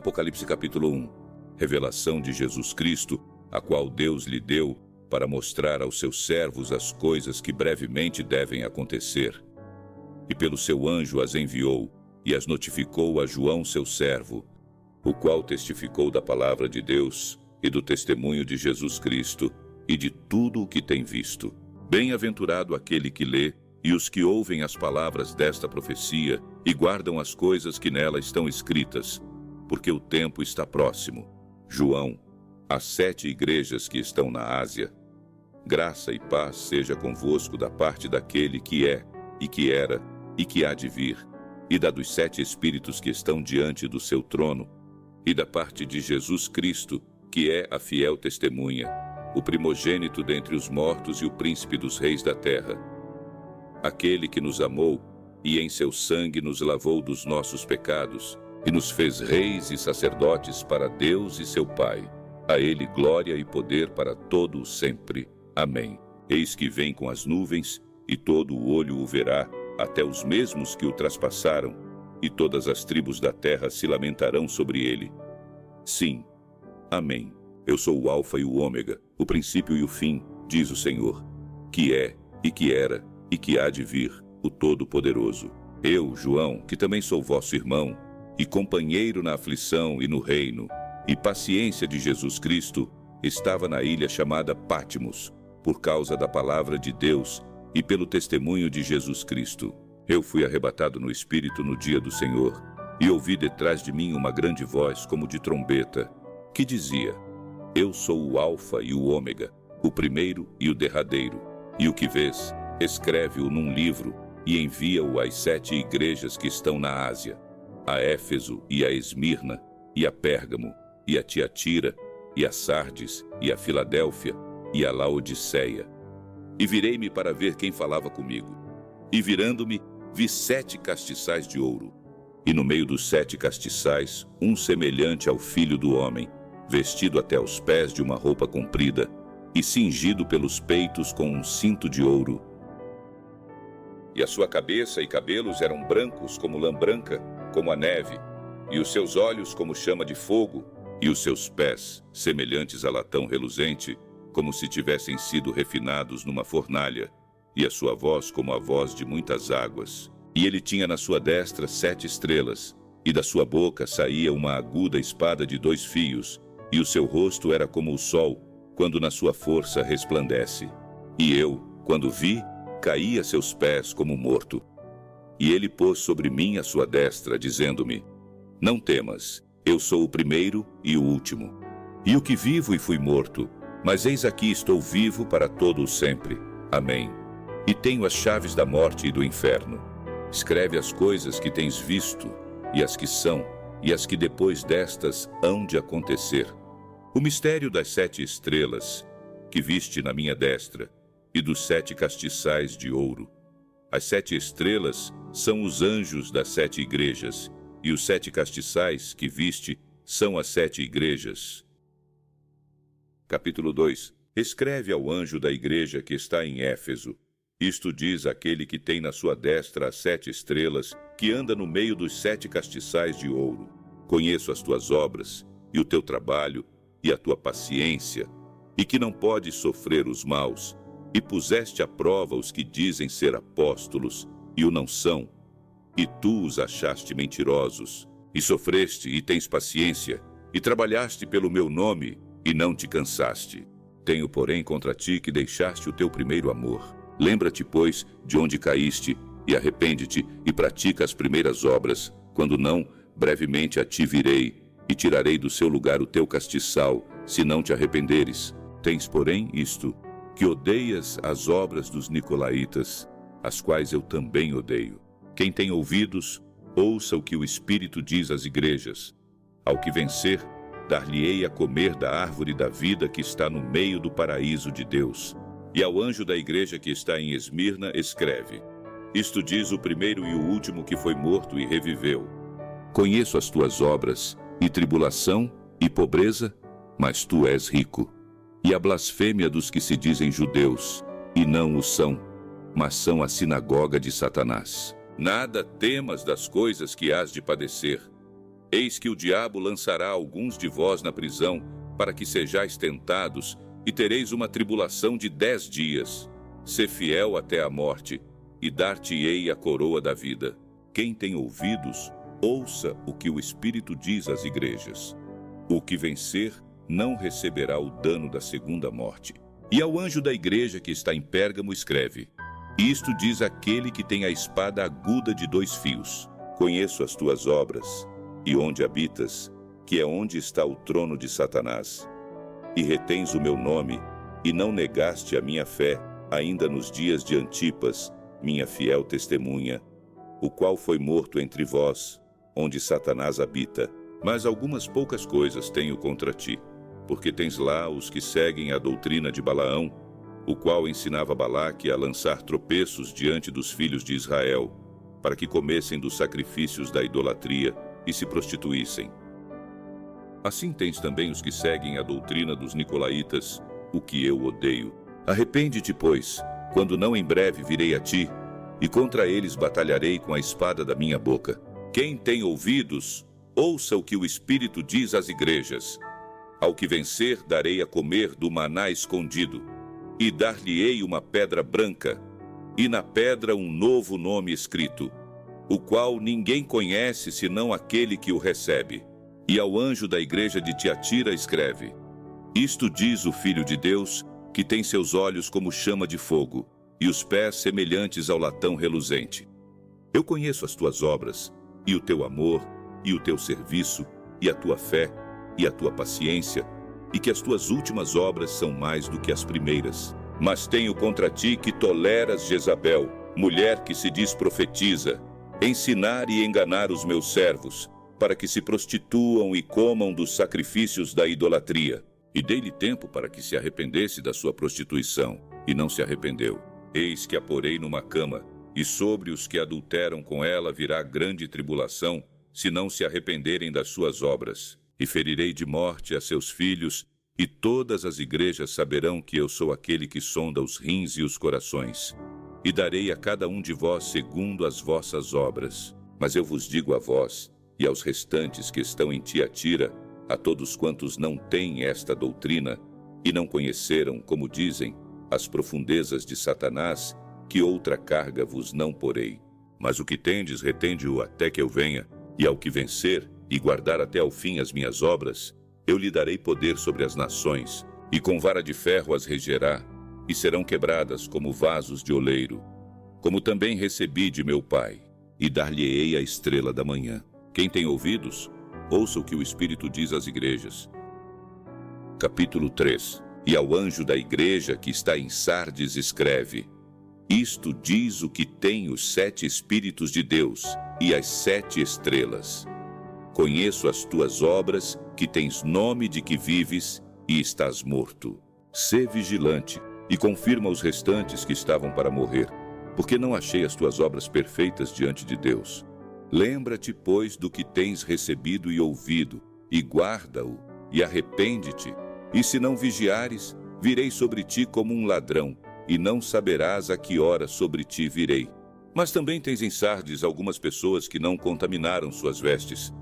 Apocalipse capítulo 1. Revelação de Jesus Cristo, a qual Deus lhe deu para mostrar aos seus servos as coisas que brevemente devem acontecer. E pelo seu anjo as enviou e as notificou a João seu servo, o qual testificou da palavra de Deus e do testemunho de Jesus Cristo e de tudo o que tem visto. Bem-aventurado aquele que lê e os que ouvem as palavras desta profecia e guardam as coisas que nela estão escritas, porque o tempo está próximo. João, às 7 igrejas que estão na Ásia. Graça e paz seja convosco da parte daquele que é, e que era, e que há de vir, e da dos 7 Espíritos que estão diante do seu trono, e da parte de Jesus Cristo, que é a fiel testemunha, o primogênito dentre os mortos e o príncipe dos reis da terra. Aquele que nos amou e em seu sangue nos lavou dos nossos pecados, e nos fez reis e sacerdotes para Deus e seu Pai. A ele glória e poder para todo o sempre. Amém. Eis que vem com as nuvens, e todo o olho o verá, até os mesmos que o traspassaram, e todas as tribos da terra se lamentarão sobre ele. Sim. Amém. Eu sou o Alfa e o Ômega, o princípio e o fim, diz o Senhor, que é, e que era, e que há de vir, o Todo-Poderoso. Eu, João, que também sou vosso irmão, e companheiro na aflição e no reino, e paciência de Jesus Cristo, estava na ilha chamada Pátimos, por causa da palavra de Deus e pelo testemunho de Jesus Cristo. Eu fui arrebatado no Espírito no dia do Senhor, e ouvi detrás de mim uma grande voz como de trombeta, que dizia: Eu sou o Alfa e o Ômega, o primeiro e o derradeiro. E o que vês, escreve-o num livro e envia-o às 7 igrejas que estão na Ásia, a Éfeso e a Esmirna, e a Pérgamo, e a Tiatira, e a Sardes, e a Filadélfia, e a Laodiceia. E virei-me para ver quem falava comigo. E virando-me, vi 7 castiçais de ouro. E no meio dos 7 castiçais, um semelhante ao Filho do Homem, vestido até os pés de uma roupa comprida, e cingido pelos peitos com um cinto de ouro. E a sua cabeça e cabelos eram brancos como lã branca, como a neve, e os seus olhos como chama de fogo, e os seus pés, semelhantes a latão reluzente, como se tivessem sido refinados numa fornalha, e a sua voz como a voz de muitas águas. E ele tinha na sua destra 7 estrelas, e da sua boca saía uma aguda espada de 2 fios, e o seu rosto era como o sol, quando na sua força resplandece. E eu, quando vi, caí a seus pés como morto. E ele pôs sobre mim a sua destra, dizendo-me: Não temas, eu sou o primeiro e o último. E o que vivo e fui morto, mas eis aqui estou vivo para todo o sempre. Amém. E tenho as chaves da morte e do inferno. Escreve as coisas que tens visto, e as que são, e as que depois destas hão de acontecer. O mistério das 7 estrelas, que viste na minha destra, e dos 7 castiçais de ouro. As 7 estrelas são os anjos das 7 igrejas, e os 7 castiçais que viste são as 7 igrejas. Capítulo 2. Escreve ao anjo da igreja que está em Éfeso. Isto diz aquele que tem na sua destra as 7 estrelas, que anda no meio dos 7 castiçais de ouro. Conheço as tuas obras, e o teu trabalho, e a tua paciência, e que não podes sofrer os maus, e puseste à prova os que dizem ser apóstolos, e o não são, e tu os achaste mentirosos, e sofreste e tens paciência, e trabalhaste pelo meu nome, e não te cansaste. Tenho, porém, contra ti que deixaste o teu primeiro amor. Lembra-te, pois, de onde caíste, e arrepende-te, e pratica as primeiras obras. Quando não, brevemente a ti virei, e tirarei do seu lugar o teu castiçal, se não te arrependeres. Tens, porém, isto, que odeias as obras dos nicolaítas, as quais eu também odeio. Quem tem ouvidos, ouça o que o Espírito diz às igrejas. Ao que vencer, dar-lhe-ei a comer da árvore da vida que está no meio do paraíso de Deus. E ao anjo da igreja que está em Esmirna, escreve: Isto diz o primeiro e o último que foi morto e reviveu. Conheço as tuas obras, e tribulação, e pobreza, mas tu és rico. E a blasfêmia dos que se dizem judeus, e não o são, mas são a sinagoga de Satanás. Nada temas das coisas que hás de padecer. Eis que o diabo lançará alguns de vós na prisão, para que sejais tentados, e tereis uma tribulação de 10 dias. Sê fiel até a morte, e dar-te-ei a coroa da vida. Quem tem ouvidos, ouça o que o Espírito diz às igrejas. O que vencer não receberá o dano da segunda morte. E ao anjo da igreja que está em Pérgamo escreve: Isto diz aquele que tem a espada aguda de 2 fios. Conheço as tuas obras, e onde habitas, que é onde está o trono de Satanás. E retens o meu nome, e não negaste a minha fé, ainda nos dias de Antipas, minha fiel testemunha, o qual foi morto entre vós, onde Satanás habita. Mas algumas poucas coisas tenho contra ti, porque tens lá os que seguem a doutrina de Balaão, o qual ensinava Balaque a lançar tropeços diante dos filhos de Israel, para que comessem dos sacrifícios da idolatria e se prostituíssem. Assim tens também os que seguem a doutrina dos nicolaítas, o que eu odeio. Arrepende-te, pois, quando não em breve virei a ti, e contra eles batalharei com a espada da minha boca. Quem tem ouvidos, ouça o que o Espírito diz às igrejas. Ao que vencer, darei a comer do maná escondido, e dar-lhe-ei uma pedra branca, e na pedra um novo nome escrito, o qual ninguém conhece senão aquele que o recebe. E ao anjo da igreja de Tiatira escreve: Isto diz o Filho de Deus, que tem seus olhos como chama de fogo, e os pés semelhantes ao latão reluzente. Eu conheço as tuas obras, e o teu amor, e o teu serviço, e a tua fé, e a tua paciência, e que as tuas últimas obras são mais do que as primeiras. Mas tenho contra ti que toleras Jezabel, mulher que se diz profetiza, ensinar e enganar os meus servos, para que se prostituam e comam dos sacrifícios da idolatria. E dei-lhe tempo para que se arrependesse da sua prostituição, e não se arrependeu. Eis que a porei numa cama, e sobre os que adulteram com ela virá grande tribulação, se não se arrependerem das suas obras. E ferirei de morte a seus filhos, e todas as igrejas saberão que eu sou aquele que sonda os rins e os corações. E darei a cada um de vós segundo as vossas obras. Mas eu vos digo a vós, e aos restantes que estão em Tiatira, a todos quantos não têm esta doutrina, e não conheceram, como dizem, as profundezas de Satanás, que outra carga vos não porei. Mas o que tendes, retende-o até que eu venha, e ao que vencer, e guardar até ao fim as minhas obras, eu lhe darei poder sobre as nações, e com vara de ferro as regerá, e serão quebradas como vasos de oleiro, como também recebi de meu Pai, e dar-lhe-ei a estrela da manhã. Quem tem ouvidos, ouça o que o Espírito diz às igrejas. Capítulo 3. E ao anjo da igreja que está em Sardes escreve: Isto diz o que tem os 7 Espíritos de Deus e as 7 estrelas. Conheço as tuas obras, que tens nome de que vives e estás morto. Sê vigilante e confirma os restantes que estavam para morrer, porque não achei as tuas obras perfeitas diante de Deus. Lembra-te, pois, do que tens recebido e ouvido, e guarda-o, e arrepende-te. E se não vigiares, virei sobre ti como um ladrão, e não saberás a que hora sobre ti virei. Mas também tens em Sardes algumas pessoas que não contaminaram suas vestes,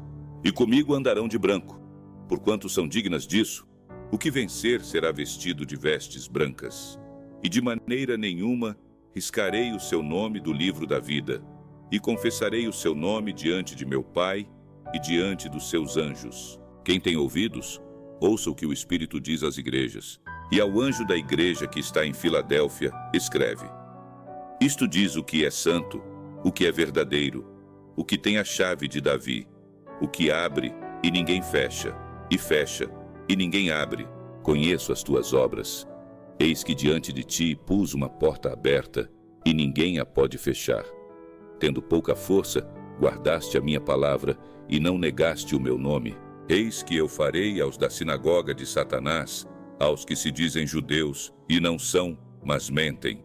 e comigo andarão de branco, porquanto são dignas disso. O que vencer será vestido de vestes brancas. E de maneira nenhuma riscarei o seu nome do livro da vida, e confessarei o seu nome diante de meu Pai e diante dos seus anjos. Quem tem ouvidos, ouça o que o Espírito diz às igrejas. E ao anjo da igreja que está em Filadélfia, escreve: Isto diz o que é santo, o que é verdadeiro, o que tem a chave de Davi, o que abre e ninguém fecha, e fecha e ninguém abre. Conheço as tuas obras. Eis que diante de ti pus uma porta aberta, e ninguém a pode fechar. Tendo pouca força, guardaste a minha palavra, e não negaste o meu nome. Eis que eu farei aos da sinagoga de Satanás, aos que se dizem judeus, e não são, mas mentem.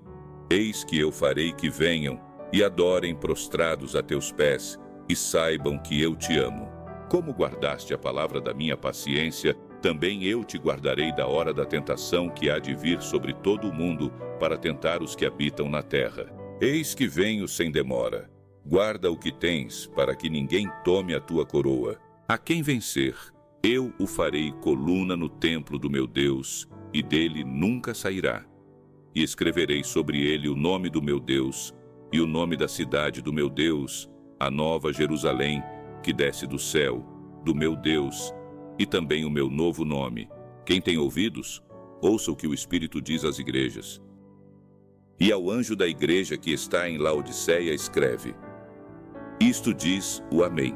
Eis que eu farei que venham, e adorem prostrados a teus pés, e saibam que eu te amo. Como guardaste a palavra da minha paciência, também eu te guardarei da hora da tentação que há de vir sobre todo o mundo para tentar os que habitam na terra. Eis que venho sem demora. Guarda o que tens, para que ninguém tome a tua coroa. A quem vencer, eu o farei coluna no templo do meu Deus, e dele nunca sairá. E escreverei sobre ele o nome do meu Deus, e o nome da cidade do meu Deus, a nova Jerusalém, que desce do céu, do meu Deus, e também o meu novo nome. Quem tem ouvidos, ouça o que o Espírito diz às igrejas. E ao anjo da igreja que está em Laodiceia escreve: Isto diz o Amém,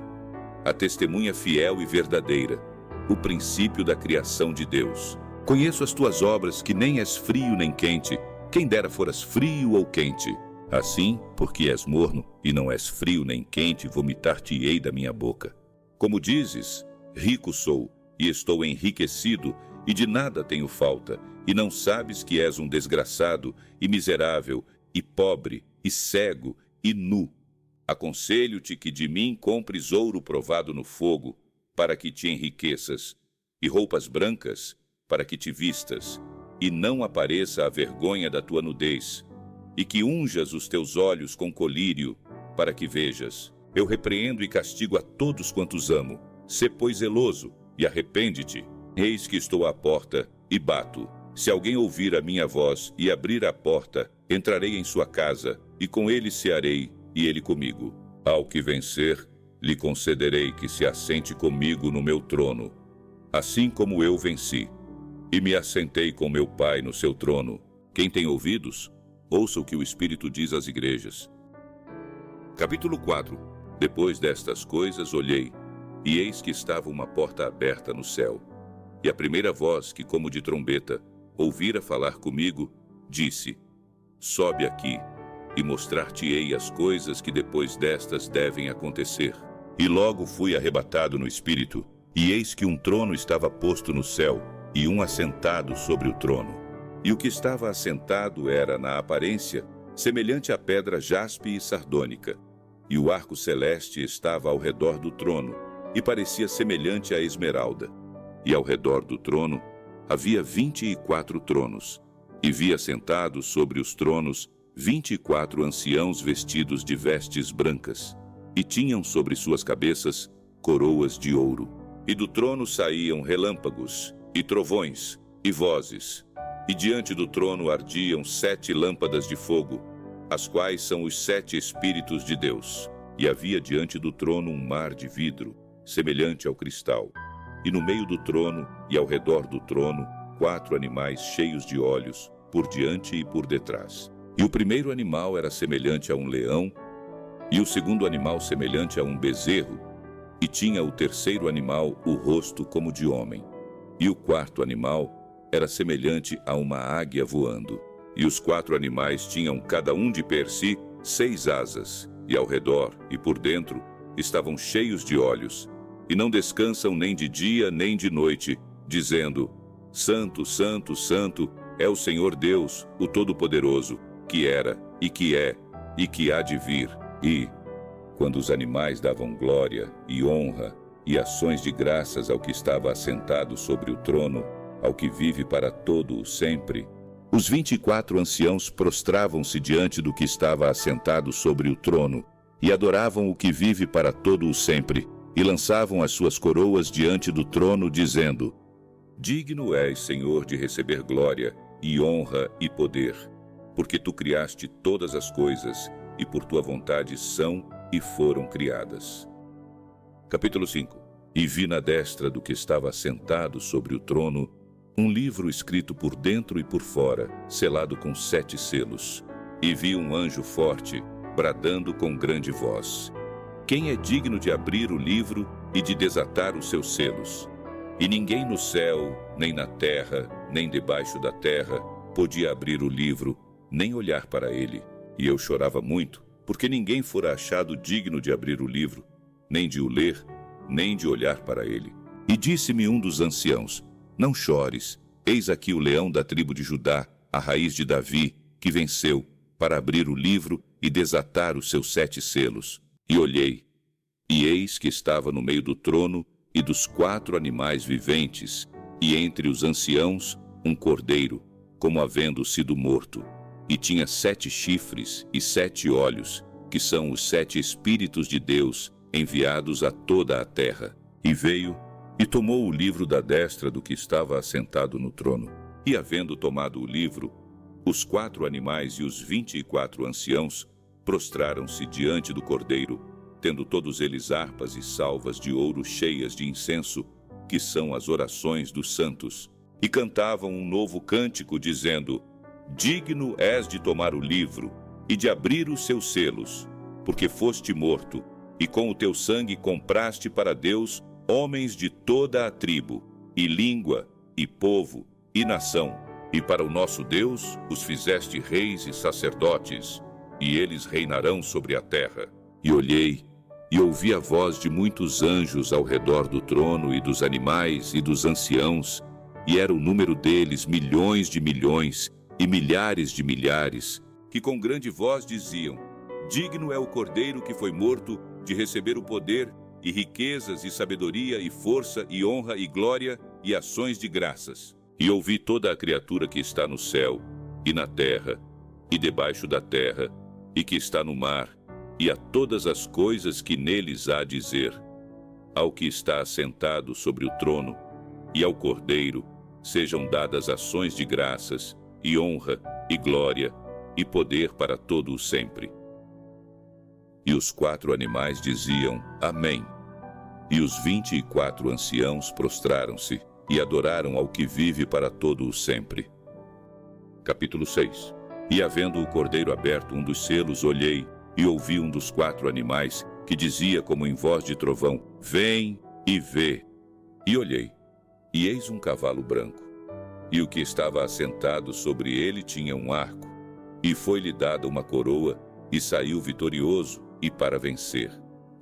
a testemunha fiel e verdadeira, o princípio da criação de Deus. Conheço as tuas obras, que nem és frio nem quente, quem dera foras frio ou quente. Assim, porque és morno e não és frio nem quente, vomitar-te-ei da minha boca. Como dizes, rico sou e estou enriquecido, e de nada tenho falta, e não sabes que és um desgraçado, e miserável, e pobre, e cego, e nu. Aconselho-te que de mim compres ouro provado no fogo, para que te enriqueças, e roupas brancas, para que te vistas, e não apareça a vergonha da tua nudez, e que unjas os teus olhos com colírio, para que vejas. Eu repreendo e castigo a todos quantos amo. Sê, pois, zeloso, e arrepende-te. Eis que estou à porta e bato. Se alguém ouvir a minha voz e abrir a porta, entrarei em sua casa, e com ele cearei, e ele comigo. Ao que vencer, lhe concederei que se assente comigo no meu trono, assim como eu venci, e me assentei com meu Pai no seu trono. Quem tem ouvidos, ouça o que o Espírito diz às igrejas. Capítulo 4. Depois destas coisas olhei, e eis que estava uma porta aberta no céu. E a primeira voz, que como de trombeta, ouvira falar comigo, disse: Sobe aqui, e mostrar-te-ei as coisas que depois destas devem acontecer. E logo fui arrebatado no Espírito, e eis que um trono estava posto no céu, e um assentado sobre o trono. E o que estava assentado era, na aparência, semelhante à pedra jaspe e sardônica. E o arco celeste estava ao redor do trono, e parecia semelhante à esmeralda. E ao redor do trono havia 24 tronos, e vi assentados sobre os tronos 24 anciãos vestidos de vestes brancas, e tinham sobre suas cabeças coroas de ouro. E do trono saíam relâmpagos, e trovões, e vozes. E diante do trono ardiam 7 lâmpadas de fogo, as quais são os 7 Espíritos de Deus. E havia diante do trono um mar de vidro, semelhante ao cristal. E no meio do trono e ao redor do trono, 4 animais cheios de olhos, por diante e por detrás. E o primeiro animal era semelhante a um leão, e o segundo animal semelhante a um bezerro, e tinha o terceiro animal o rosto como de homem. E o quarto animal era semelhante a uma águia voando. E os 4 animais tinham cada um de per si 6 asas, e ao redor e por dentro estavam cheios de olhos, e não descansam nem de dia nem de noite, dizendo: Santo, Santo, Santo é o Senhor Deus, o Todo-Poderoso, que era, e que é, e que há de vir. E, quando os animais davam glória e honra e ações de graças ao que estava assentado sobre o trono, ao que vive para todo o sempre, os 24 anciãos prostravam-se diante do que estava assentado sobre o trono, e adoravam o que vive para todo o sempre, e lançavam as suas coroas diante do trono, dizendo: Digno és, Senhor, de receber glória, e honra e poder, porque tu criaste todas as coisas, e por tua vontade são e foram criadas. Capítulo 5. E vi na destra do que estava assentado sobre o trono um livro escrito por dentro e por fora, selado com 7 selos. E vi um anjo forte, bradando com grande voz: Quem é digno de abrir o livro e de desatar os seus selos? E ninguém no céu, nem na terra, nem debaixo da terra, podia abrir o livro, nem olhar para ele. E eu chorava muito, porque ninguém fora achado digno de abrir o livro, nem de o ler, nem de olhar para ele. E disse-me um dos anciãos: Não chores, eis aqui o leão da tribo de Judá, a raiz de Davi, que venceu, para abrir o livro e desatar os seus 7 selos. E olhei, e eis que estava no meio do trono e dos 4 animais viventes, e entre os anciãos um cordeiro, como havendo sido morto. E tinha 7 chifres e 7 olhos, que são os 7 Espíritos de Deus, enviados a toda a terra. E veio e tomou o livro da destra do que estava assentado no trono. E havendo tomado o livro, os 4 animais e os 24 anciãos prostraram-se diante do Cordeiro, tendo todos eles harpas e salvas de ouro cheias de incenso, que são as orações dos santos, e cantavam um novo cântico, dizendo: Digno és de tomar o livro e de abrir os seus selos, porque foste morto, e com o teu sangue compraste para Deus homens de toda a tribo, e língua, e povo, e nação, e para o nosso Deus os fizeste reis e sacerdotes, e eles reinarão sobre a terra. E olhei, e ouvi a voz de muitos anjos ao redor do trono, e dos animais, e dos anciãos, e era o número deles milhões de milhões, e milhares de milhares, que com grande voz diziam: Digno é o Cordeiro que foi morto de receber o poder, e riquezas, e sabedoria, e força, e honra, e glória, e ações de graças. E ouvi toda a criatura que está no céu, e na terra, e debaixo da terra, e que está no mar, e a todas as coisas que neles há a dizer: Ao que está assentado sobre o trono, e ao Cordeiro, sejam dadas ações de graças, e honra, e glória, e poder para todo o sempre. E os 4 animais diziam: Amém. E os 24 anciãos prostraram-se e adoraram ao que vive para todo o sempre. Capítulo 6. E havendo o Cordeiro aberto um dos selos, olhei e ouvi um dos 4 animais que dizia como em voz de trovão: Vem e vê. E olhei, e eis um cavalo branco. E o que estava assentado sobre ele tinha um arco, e foi-lhe dada uma coroa, e saiu vitorioso, e para vencer.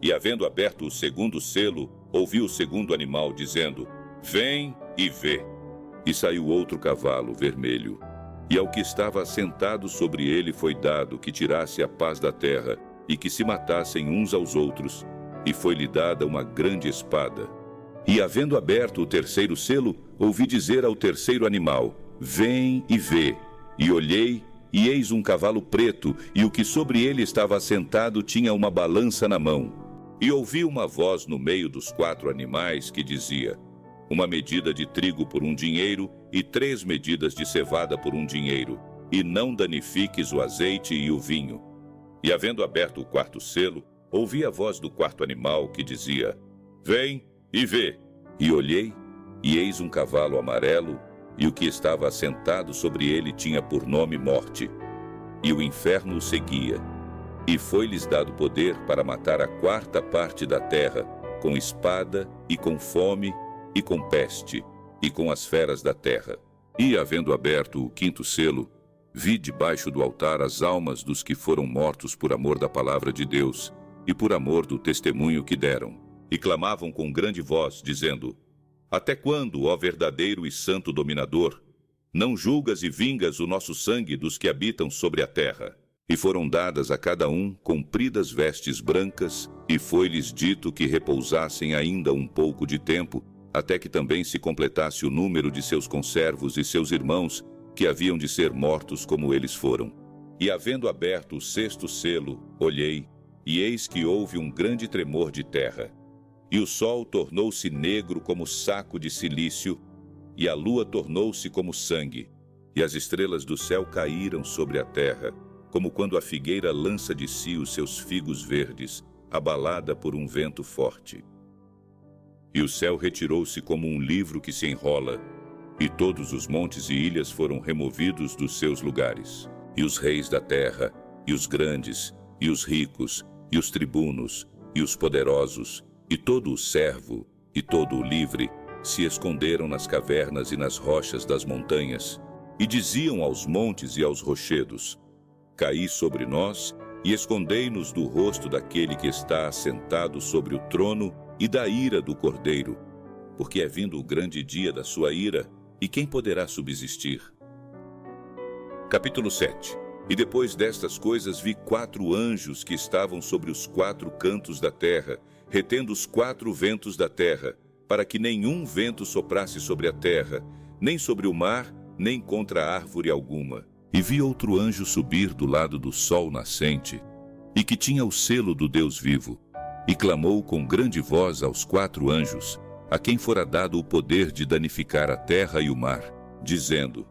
E havendo aberto o segundo selo, ouvi o segundo animal dizendo: Vem e vê. E saiu outro cavalo vermelho, e ao que estava assentado sobre ele foi dado que tirasse a paz da terra, e que se matassem uns aos outros, e foi-lhe dada uma grande espada. E havendo aberto o terceiro selo, ouvi dizer ao terceiro animal: Vem e vê. E olhei, e eis um cavalo preto, e o que sobre ele estava assentado tinha uma balança na mão. E ouvi uma voz no meio dos 4 animais que dizia: Uma medida de trigo por 1 dinheiro, e 3 medidas de cevada por 1 dinheiro, e não danifiques o azeite e o vinho. E havendo aberto o 4º selo, ouvi a voz do 4º animal que dizia: Vem e vê. E olhei, e eis um cavalo amarelo, e o que estava assentado sobre ele tinha por nome Morte. E o inferno o seguia. E foi-lhes dado poder para matar a 4ª parte da terra, com espada, e com fome, e com peste, e com as feras da terra. E, havendo aberto o 5º selo, vi debaixo do altar as almas dos que foram mortos por amor da palavra de Deus, e por amor do testemunho que deram. E clamavam com grande voz, dizendo: Até quando, ó verdadeiro e santo dominador, não julgas e vingas o nosso sangue dos que habitam sobre a terra? E foram dadas a cada um compridas vestes brancas, e foi-lhes dito que repousassem ainda um pouco de tempo, até que também se completasse o número de seus conservos e seus irmãos, que haviam de ser mortos como eles foram. E havendo aberto o 6º selo, olhei, e eis que houve um grande tremor de terra. E o sol tornou-se negro como saco de cilício, e a lua tornou-se como sangue, e as estrelas do céu caíram sobre a terra, como quando a figueira lança de si os seus figos verdes, abalada por um vento forte. E o céu retirou-se como um livro que se enrola, e todos os montes e ilhas foram removidos dos seus lugares. E os reis da terra, e os grandes, e os ricos, e os tribunos, e os poderosos, e todo o servo, e todo o livre, se esconderam nas cavernas e nas rochas das montanhas, e diziam aos montes e aos rochedos: Caí sobre nós, e escondei-nos do rosto daquele que está assentado sobre o trono e da ira do Cordeiro, porque é vindo o grande dia da sua ira, e quem poderá subsistir? Capítulo 7. E depois destas coisas vi 4 anjos que estavam sobre os 4 cantos da terra, retendo os 4 ventos da terra, para que nenhum vento soprasse sobre a terra, nem sobre o mar, nem contra árvore alguma. E vi outro anjo subir do lado do sol nascente, e que tinha o selo do Deus vivo. e clamou com grande voz aos 4 anjos, a quem fora dado o poder de danificar a terra e o mar, dizendo: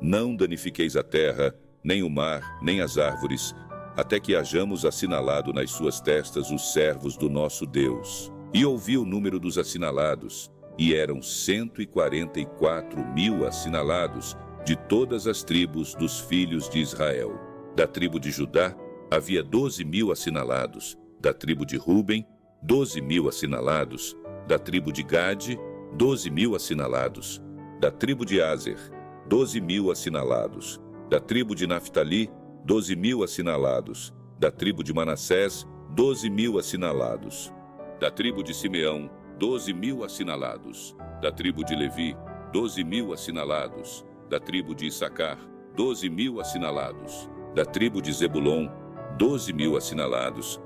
Não danifiqueis a terra, nem o mar, nem as árvores, até que hajamos assinalado nas suas testas os servos do nosso Deus. E ouvi o número dos assinalados, e eram 144.000 assinalados, de todas as tribos dos filhos de Israel. Da tribo de Judá havia 12.000 assinalados, da tribo de Ruben, 12.000 assinalados, da tribo de Gade, 12.000 assinalados, da tribo de Aser, 12.000 assinalados, da tribo de Naftali, 12.000 assinalados, da tribo de Manassés, 12.000 assinalados, da tribo de Simeão, 12.000 assinalados, da tribo de Levi, 12.000 assinalados, da tribo de Issacar, 12.000 assinalados, da tribo de Zebulon, 12.000 assinalados,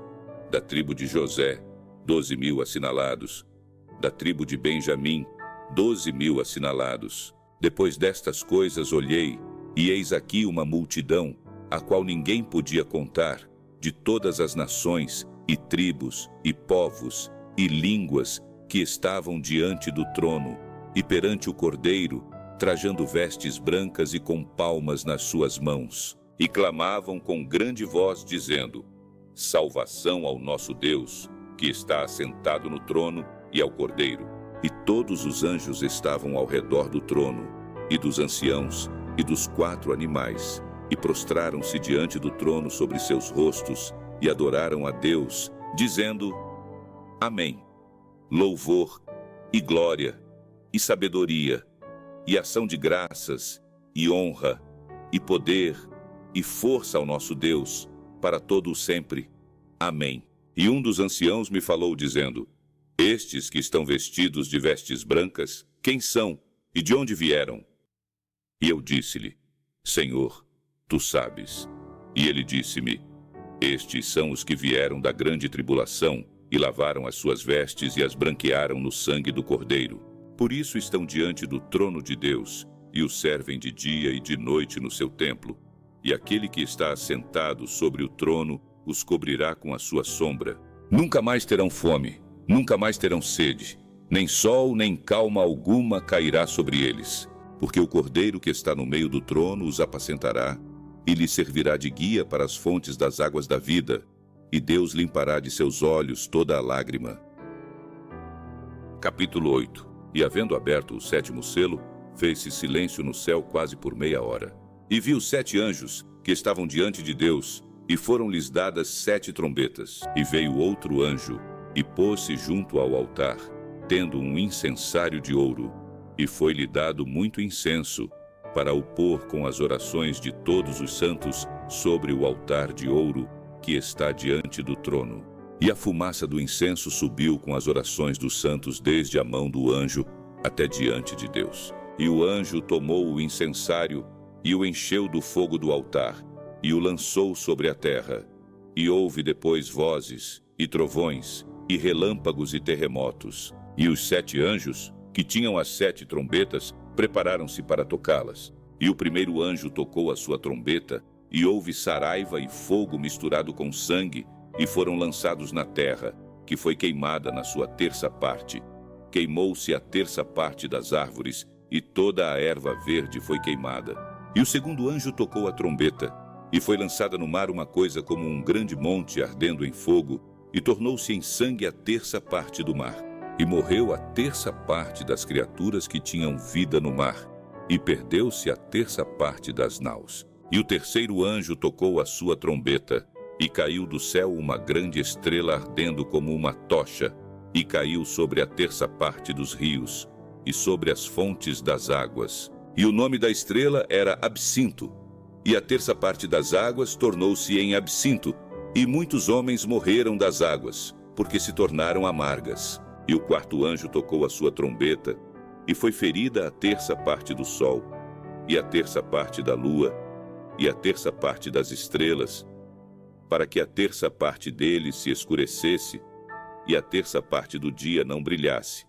da tribo de José, 12.000 assinalados, da tribo de Benjamim, 12.000 assinalados. Depois destas coisas olhei, e eis aqui uma multidão, a qual ninguém podia contar, de todas as nações, e tribos, e povos, e línguas, que estavam diante do trono, e perante o Cordeiro, trajando vestes brancas e com palmas nas suas mãos. E clamavam com grande voz, dizendo: Salvação ao nosso Deus, que está assentado no trono, e ao Cordeiro. E todos os anjos estavam ao redor do trono, e dos anciãos, e dos 4 animais, e prostraram-se diante do trono sobre seus rostos, e adoraram a Deus, dizendo: Amém. Louvor, e glória, e sabedoria, e ação de graças, e honra, e poder, e força ao nosso Deus, para todo o sempre. Amém. E um dos anciãos me falou, dizendo: Estes que estão vestidos de vestes brancas, quem são e de onde vieram? E eu disse-lhe: Senhor, tu sabes. E ele disse-me: Estes são os que vieram da grande tribulação, e lavaram as suas vestes e as branquearam no sangue do Cordeiro. Por isso estão diante do trono de Deus, e o servem de dia e de noite no seu templo. E aquele que está assentado sobre o trono os cobrirá com a sua sombra. Nunca mais terão fome, nunca mais terão sede, nem sol nem calma alguma cairá sobre eles, porque o Cordeiro que está no meio do trono os apacentará, e lhes servirá de guia para as fontes das águas da vida, e Deus limpará de seus olhos toda a lágrima. Capítulo 8. E havendo aberto o 7º selo, fez-se silêncio no céu quase por meia hora. E vi os 7 anjos que estavam diante de Deus, e foram-lhes dadas 7 trombetas. E veio outro anjo, e pôs-se junto ao altar, tendo um incensário de ouro, e foi-lhe dado muito incenso, para o pôr com as orações de todos os santos sobre o altar de ouro que está diante do trono. E a fumaça do incenso subiu com as orações dos santos desde a mão do anjo até diante de Deus. E o anjo tomou o incensário e o encheu do fogo do altar, e o lançou sobre a terra. E houve depois vozes, e trovões, e relâmpagos e terremotos. E os 7 anjos, que tinham as 7 trombetas, prepararam-se para tocá-las. E o primeiro anjo tocou a sua trombeta, e houve saraiva e fogo misturado com sangue, e foram lançados na terra, que foi queimada na sua 3ª parte. Queimou-se a 3ª parte das árvores, e toda a erva verde foi queimada. E o segundo anjo tocou a trombeta, e foi lançada no mar uma coisa como um grande monte ardendo em fogo, e tornou-se em sangue a 3ª parte do mar. E morreu a 3ª parte das criaturas que tinham vida no mar, e perdeu-se a 3ª parte das naus. E o terceiro anjo tocou a sua trombeta, e caiu do céu uma grande estrela ardendo como uma tocha, e caiu sobre a 3ª parte dos rios, e sobre as fontes das águas. E o nome da estrela era Absinto, e a 3ª parte das águas tornou-se em absinto, e muitos homens morreram das águas, porque se tornaram amargas. E o 4º anjo tocou a sua trombeta, e foi ferida a 3ª parte do sol, e a 3ª parte da lua, e a 3ª parte das estrelas, para que a 3ª parte deles se escurecesse, e a 3ª parte do dia não brilhasse,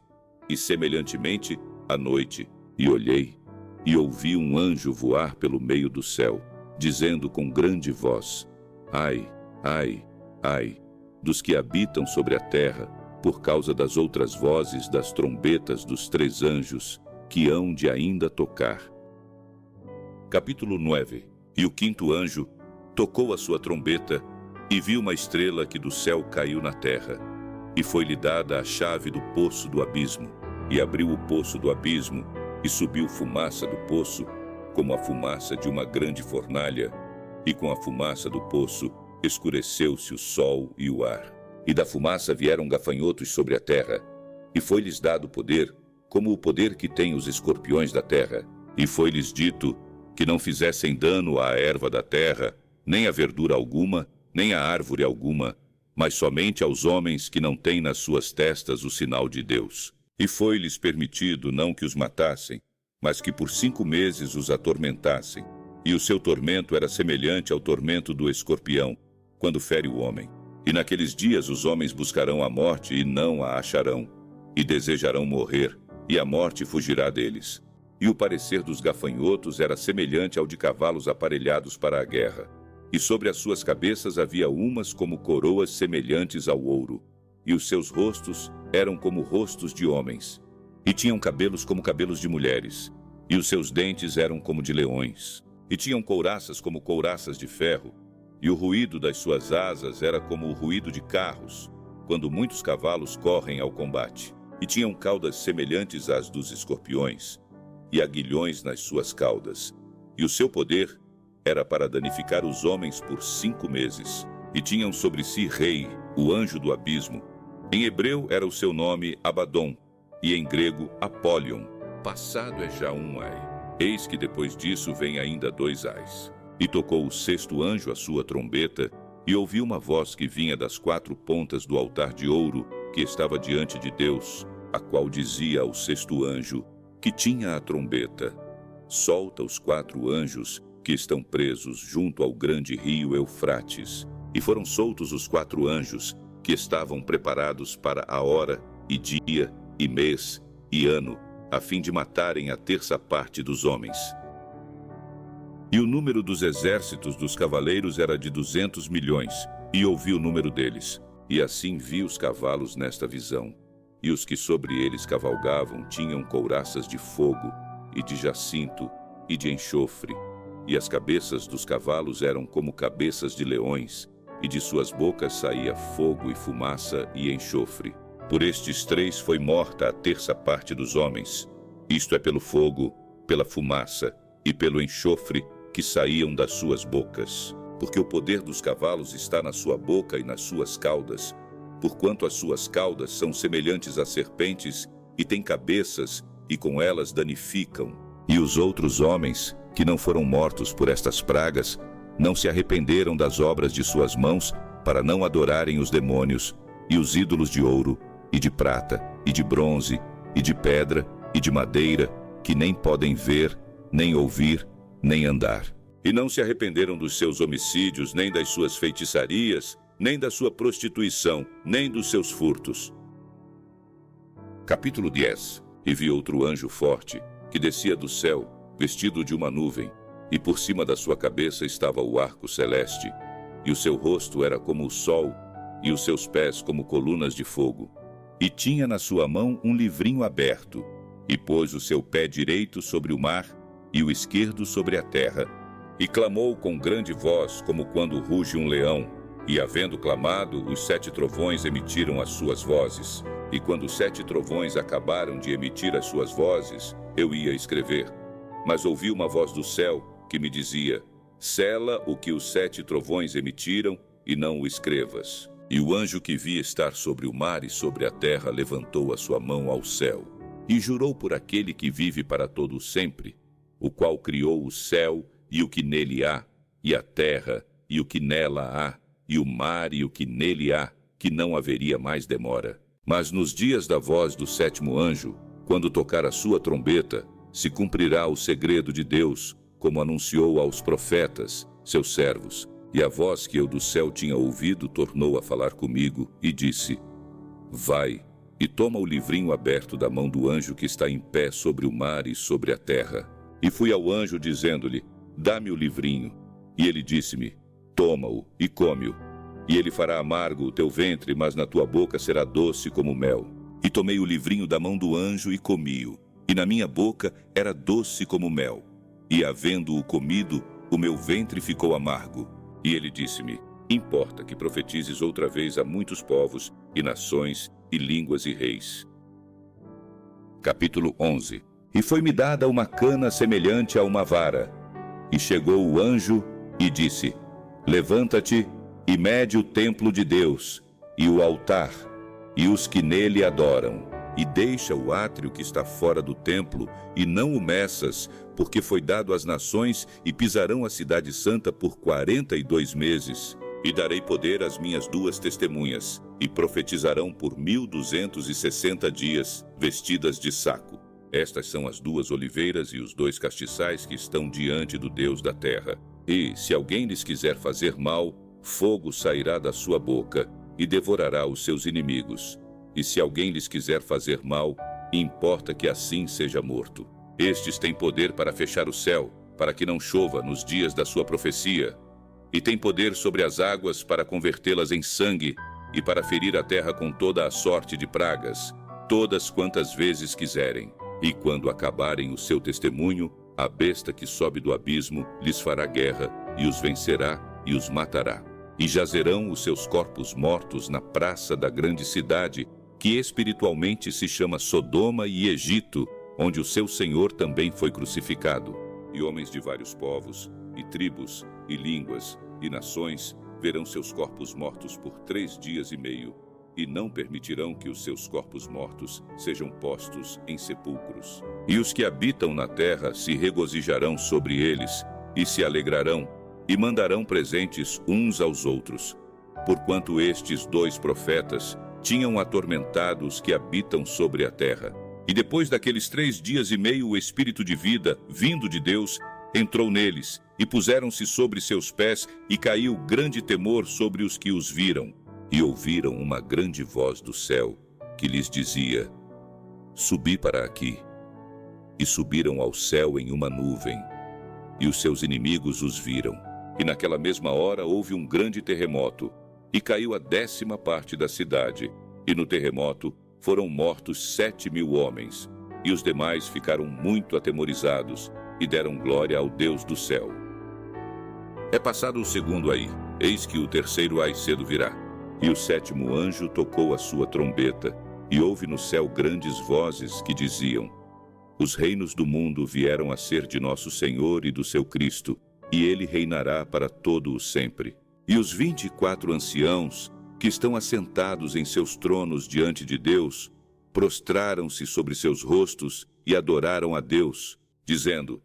e semelhantemente a noite. E olhei, e ouvi um anjo voar pelo meio do céu, dizendo com grande voz: Ai, ai, ai, dos que habitam sobre a terra, por causa das outras vozes das trombetas dos 3 anjos, que hão de ainda tocar. Capítulo 9. E o 5º anjo tocou a sua trombeta, e viu uma estrela que do céu caiu na terra, e foi-lhe dada a chave do poço do abismo, e abriu o poço do abismo, e subiu fumaça do poço, como a fumaça de uma grande fornalha, e com a fumaça do poço escureceu-se o sol e o ar. E da fumaça vieram gafanhotos sobre a terra, e foi-lhes dado poder, como o poder que têm os escorpiões da terra. E foi-lhes dito que não fizessem dano à erva da terra, nem a verdura alguma, nem a árvore alguma, mas somente aos homens que não têm nas suas testas o sinal de Deus. E foi-lhes permitido não que os matassem, mas que por 5 meses os atormentassem. E o seu tormento era semelhante ao tormento do escorpião, quando fere o homem. E naqueles dias os homens buscarão a morte e não a acharão, e desejarão morrer, e a morte fugirá deles. E o parecer dos gafanhotos era semelhante ao de cavalos aparelhados para a guerra. E sobre as suas cabeças havia umas como coroas semelhantes ao ouro, e os seus rostos eram como rostos de homens, e tinham cabelos como cabelos de mulheres, e os seus dentes eram como de leões, e tinham couraças como couraças de ferro, e o ruído das suas asas era como o ruído de carros, quando muitos cavalos correm ao combate. E tinham caudas semelhantes às dos escorpiões, e aguilhões nas suas caudas. E o seu poder era para danificar os homens por 5 meses. E tinham sobre si rei, o anjo do abismo. Em hebreu era o seu nome Abadom, e em grego Apólion. Passado é já um ai. Eis que depois disso vem ainda 2 ais. E tocou o 6º anjo a sua trombeta, e ouviu uma voz que vinha das 4 pontas do altar de ouro que estava diante de Deus, a qual dizia ao 6º anjo, que tinha a trombeta: solta os 4 anjos que estão presos junto ao grande rio Eufrates. E foram soltos os 4 anjos que estavam preparados para a hora, e dia, e mês, e ano, a fim de matarem a 1/3 parte dos homens. E o número dos exércitos dos cavaleiros era de 200 milhões, e ouvi o número deles. E assim vi os cavalos nesta visão. E os que sobre eles cavalgavam tinham couraças de fogo, e de jacinto, e de enxofre. E as cabeças dos cavalos eram como cabeças de leões, e de suas bocas saía fogo e fumaça e enxofre. Por estes 3 foi morta a 1/3 parte dos homens. Isto é pelo fogo, pela fumaça e pelo enxofre que saíam das suas bocas. Porque o poder dos cavalos está na sua boca e nas suas caudas, porquanto as suas caudas são semelhantes a serpentes e têm cabeças, e com elas danificam. E os outros homens, que não foram mortos por estas pragas, não se arrependeram das obras de suas mãos, para não adorarem os demônios, e os ídolos de ouro, e de prata, e de bronze, e de pedra, e de madeira, que nem podem ver, nem ouvir, nem andar. E não se arrependeram dos seus homicídios, nem das suas feitiçarias, nem da sua prostituição, nem dos seus furtos. Capítulo 10. E vi outro anjo forte, que descia do céu, vestido de uma nuvem, e por cima da sua cabeça estava o arco celeste, e o seu rosto era como o sol, e os seus pés como colunas de fogo. E tinha na sua mão um livrinho aberto, e pôs o seu pé direito sobre o mar, e o esquerdo sobre a terra, e clamou com grande voz, como quando ruge um leão. E havendo clamado, os 7 trovões emitiram as suas vozes. E quando os 7 trovões acabaram de emitir as suas vozes, eu ia escrever. Mas ouvi uma voz do céu que me dizia: sela o que os 7 trovões emitiram e não o escrevas. E o anjo que vi estar sobre o mar e sobre a terra levantou a sua mão ao céu e jurou por aquele que vive para todo sempre, o qual criou o céu e o que nele há, e a terra e o que nela há, e o mar e o que nele há, que não haveria mais demora. Mas nos dias da voz do 7º anjo, quando tocar a sua trombeta, se cumprirá o segredo de Deus, como anunciou aos profetas, seus servos. E a voz que eu do céu tinha ouvido tornou a falar comigo e disse: vai e toma o livrinho aberto da mão do anjo que está em pé sobre o mar e sobre a terra. E fui ao anjo dizendo-lhe: dá-me o livrinho. E ele disse-me: toma-o e come-o. E ele fará amargo o teu ventre, mas na tua boca será doce como mel. E tomei o livrinho da mão do anjo e comi-o, e na minha boca era doce como mel. E havendo-o comido, o meu ventre ficou amargo. E ele disse-me: importa que profetizes outra vez a muitos povos, e nações, e línguas e reis. Capítulo 11. E foi-me dada uma cana semelhante a uma vara. E chegou o anjo e disse: levanta-te e mede o templo de Deus, e o altar, e os que nele adoram, e deixa o átrio que está fora do templo, e não o meças, porque foi dado às nações, e pisarão a cidade santa por 42 meses. E darei poder às minhas 2 testemunhas, e profetizarão por 1260 dias, vestidas de saco. Estas são as 2 oliveiras e os 2 castiçais que estão diante do Deus da terra. E, se alguém lhes quiser fazer mal, fogo sairá da sua boca, e devorará os seus inimigos. E se alguém lhes quiser fazer mal, importa que assim seja morto. Estes têm poder para fechar o céu, para que não chova nos dias da sua profecia. E têm poder sobre as águas para convertê-las em sangue, e para ferir a terra com toda a sorte de pragas, todas quantas vezes quiserem. E quando acabarem o seu testemunho, a besta que sobe do abismo lhes fará guerra, e os vencerá, e os matará. E jazerão os seus corpos mortos na praça da grande cidade, que espiritualmente se chama Sodoma e Egito, onde o seu Senhor também foi crucificado. E homens de vários povos, e tribos, e línguas, e nações, verão seus corpos mortos por 3 dias e meio, e não permitirão que os seus corpos mortos sejam postos em sepulcros. E os que habitam na terra se regozijarão sobre eles, e se alegrarão, e mandarão presentes uns aos outros, porquanto estes 2 profetas tinham atormentado os que habitam sobre a terra. E depois daqueles 3 dias e meio, o Espírito de vida, vindo de Deus, entrou neles, e puseram-se sobre seus pés, e caiu grande temor sobre os que os viram. E ouviram uma grande voz do céu, que lhes dizia: subi para aqui. E subiram ao céu em uma nuvem, e os seus inimigos os viram. E naquela mesma hora houve um grande terremoto, e caiu a 10ª parte da cidade, e no terremoto foram mortos 7.000 homens, e os demais ficaram muito atemorizados, e deram glória ao Deus do céu. É passado o 2º aí, eis que o 3º ai cedo virá. E o 7º anjo tocou a sua trombeta, e houve no céu grandes vozes que diziam: os reinos do mundo vieram a ser de nosso Senhor e do seu Cristo, e ele reinará para todo o sempre. E os 24 anciãos, que estão assentados em seus tronos diante de Deus, prostraram-se sobre seus rostos e adoraram a Deus, dizendo: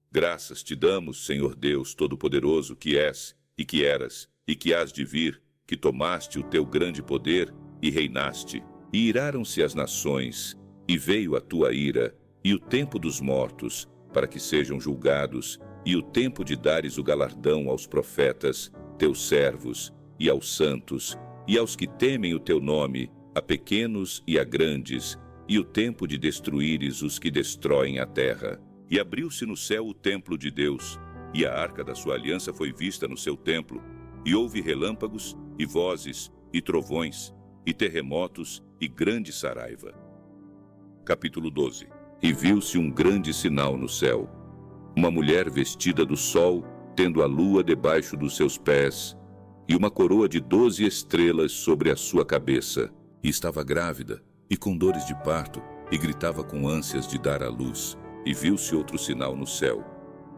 graças te damos, Senhor Deus Todo-Poderoso, que és, e que eras, e que hás de vir, que tomaste o teu grande poder e reinaste. E iraram-se as nações, e veio a tua ira, e o tempo dos mortos, para que sejam julgados, e o tempo de dares o galardão aos profetas, teus servos, e aos santos, e aos que temem o teu nome, a pequenos e a grandes, e o tempo de destruíres os que destroem a terra. E abriu-se no céu o templo de Deus, e a arca da sua aliança foi vista no seu templo, e houve relâmpagos, e vozes, e trovões, e terremotos, e grande saraiva. Capítulo 12. E viu-se um grande sinal no céu, uma mulher vestida do sol, tendo a lua debaixo dos seus pés, e uma coroa de 12 estrelas sobre a sua cabeça. E estava grávida, e com dores de parto, e gritava com ânsias de dar à luz. E viu-se outro sinal no céu,